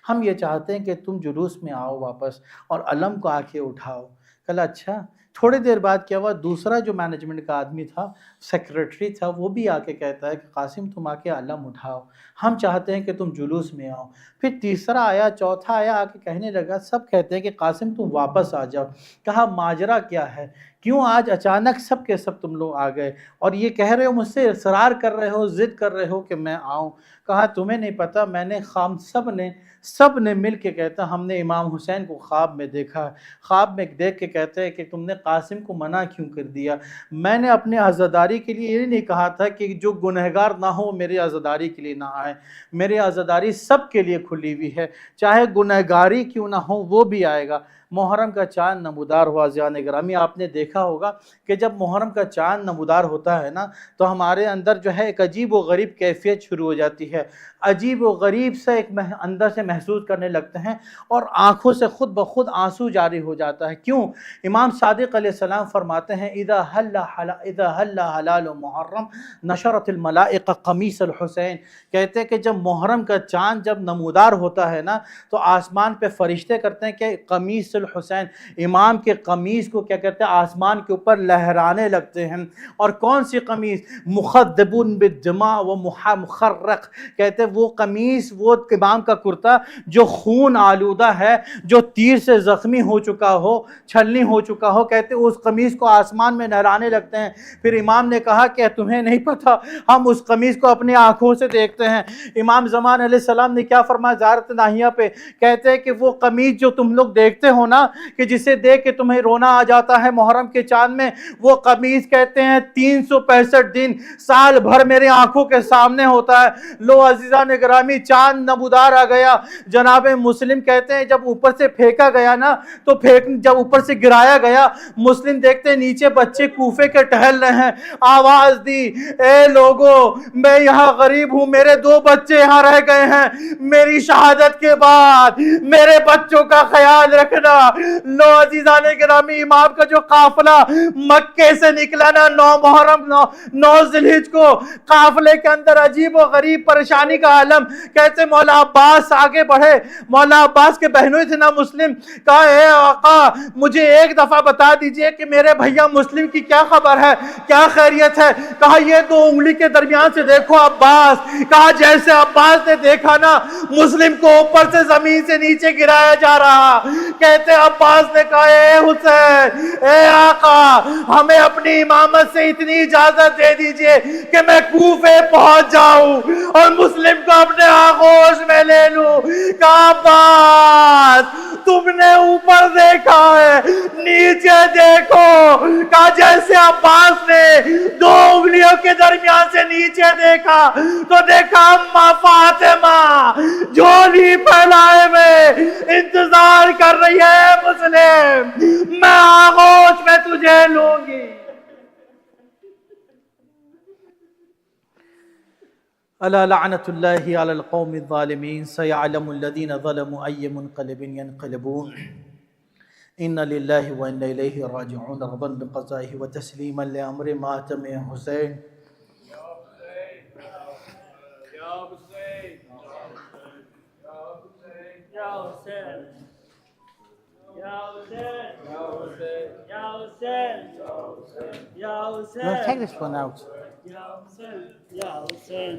ہم یہ چاہتے ہیں کہ تم جلوس میں آؤ واپس اور علم کو آ کے اٹھاؤ۔ کہا اچھا۔ تھوڑی دیر بعد کیا ہوا، دوسرا جو مینجمنٹ کا آدمی تھا، سیکریٹری تھا، وہ بھی آ کے کہتا ہے کہ قاسم تم آ کے علم اٹھاؤ، ہم چاہتے ہیں کہ تم جلوس میں آؤ۔ پھر تیسرا آیا، چوتھا آیا، آ کے کہنے لگا، سب کہتے ہیں کہ قاسم تم واپس آ جاؤ۔ کہا ماجرا کیا ہے، کیوں آج اچانک سب کے سب تم لوگ آ گئے اور یہ کہہ رہے ہو، مجھ سے اصرار کر رہے ہو، ضد کر رہے ہو کہ میں آؤں؟ کہا تمہیں نہیں پتہ، میں نے سب نے مل کے کہتا ہم نے امام حسین کو خواب میں دیکھا، خواب میں دیکھ کے کہتے ہیں کہ تم نے قاسم کو منع کیوں کر دیا؟ میں نے اپنے عزاداری کے لیے یہ نہیں کہا تھا کہ جو گنہگار نہ ہو میرے عزاداری کے لیے نہ آئے، میرے عزاداری سب کے لیے کھلی ہوئی ہے، چاہے گنہگاری کیوں نہ ہو وہ بھی آئے گا۔ محرم کا چاند نمودار ہوا، عزیزان گرامی آپ نے دیکھا ہوگا کہ جب محرم کا چاند نمودار ہوتا ہے نا تو ہمارے اندر جو ہے ایک عجیب و غریب کیفیت شروع ہو جاتی ہے، عجیب و غریب سے ایک اندر سے محسوس کرنے لگتے ہیں اور آنکھوں سے خود بخود آنسو جاری ہو جاتا ہے۔ کیوں؟ امام صادق علیہ السلام فرماتے ہیں اذا حل حلال محرم نشرت الملائکہ قمیص الحسین، کہتے ہیں کہ جب محرم کا چاند جب نمودار ہوتا ہے نا تو آسمان پہ فرشتے کرتے ہیں کہ قمیص الحسین، امام کے قمیص کو کیا کہتے ہیں آسمان کے اوپر لہرانے لگتے ہیں۔ اور کون سی قمیص؟ مخدبون بالدماء و مخرق، کہتے ہیں وہ قمیص، وہ امام کا کرتا جو خون آلودہ ہے، جو تیر سے زخمی ہو چکا ہو، چھلنی ہو چکا ہو، کہتے ہیں اس قمیص کو آسمان میں لہرانے لگتے ہیں۔ پھر امام نے کہا کہ تمہیں نہیں پتہ، ہم اس قمیص کو اپنی آنکھوں سے دیکھتے ہیں۔ امام زمان علیہ السلام نے کیا فرمایا زیارت ناہیہ پہ؟ کہتے ہیں کہ وہ قمیص جو تم لوگ دیکھتے ہو نا کہ جسے دیکھ کے تمہیں رونا آ جاتا ہے محرم کے چاند میں، وہ قمیص کہتے ہیں 365 دن سال بھر میرے آنکھوں کے سامنے ہوتا ہے۔ لو عزیزان گرامی چاند نمودار آ گیا۔ جناب مسلم کہتے ہیں جب اوپر سے پھینکا گیا نا تو جب اوپر سے گرایا گیا، مسلم دیکھتے ہیں نیچے بچے کوفے کے ٹہل رہے ہیں، آواز دی اے لوگو میں یہاں غریب ہوں، میرے 2 بچے یہاں رہ گئے ہیں، میری شہادت کے بعد میرے بچوں کا خیال رکھنا، ہوگا. لو عزیزان گرامی، امام کا جو قافلہ مکے سے نکلا نا 9 محرم 9 ذی الحجہ کو، قافلے کے اندر عجیب و غریب پریشانی کا عالم. کہتے مولا عباس آگے بڑھے. مولا عباس کے بہنوئی تھے نا مسلم. کہا اے آقا مجھے ایک دفعہ بتا دیجئے کہ میرے بھیا مسلم کی کیا خبر ہے، کیا خیریت ہے. کہا یہ 2 انگلی کے درمیان سے دیکھو عباس. کہا جیسے عباس نے دیکھا نا مسلم کو اوپر سے زمین سے نیچے گرایا جا رہا. کہتے عباس نے کہا اے حسین، اے آقا ہمیں اپنی امامت سے اتنی اجازت دے دیجئے کہ میں کوفے پہنچ جاؤں اور مسلم کو اپنے آغوش میں لے لوں. کہا عباس تم نے اوپر دیکھا ہے، نیچے دیکھو. کہا جیسے عباس نے 2 انگلیوں کے درمیان سے نیچے دیکھا تو دیکھا اماں فاطمہ جھولی پھیلائے ہوئے انتظار کر رہی ہے. مسلم میں آغوش میں تجھے لوں گی. الا لعنت اللہ علی القوم الظالمین سیعلم الذین ظلموا ای منقلب ینقلبون. ان للہ و انا الیہ راجعون. رضا بقضائہ و تسلیما لامر ماتم حسین. Check this one out. Ya Hussein, Ya Hussein.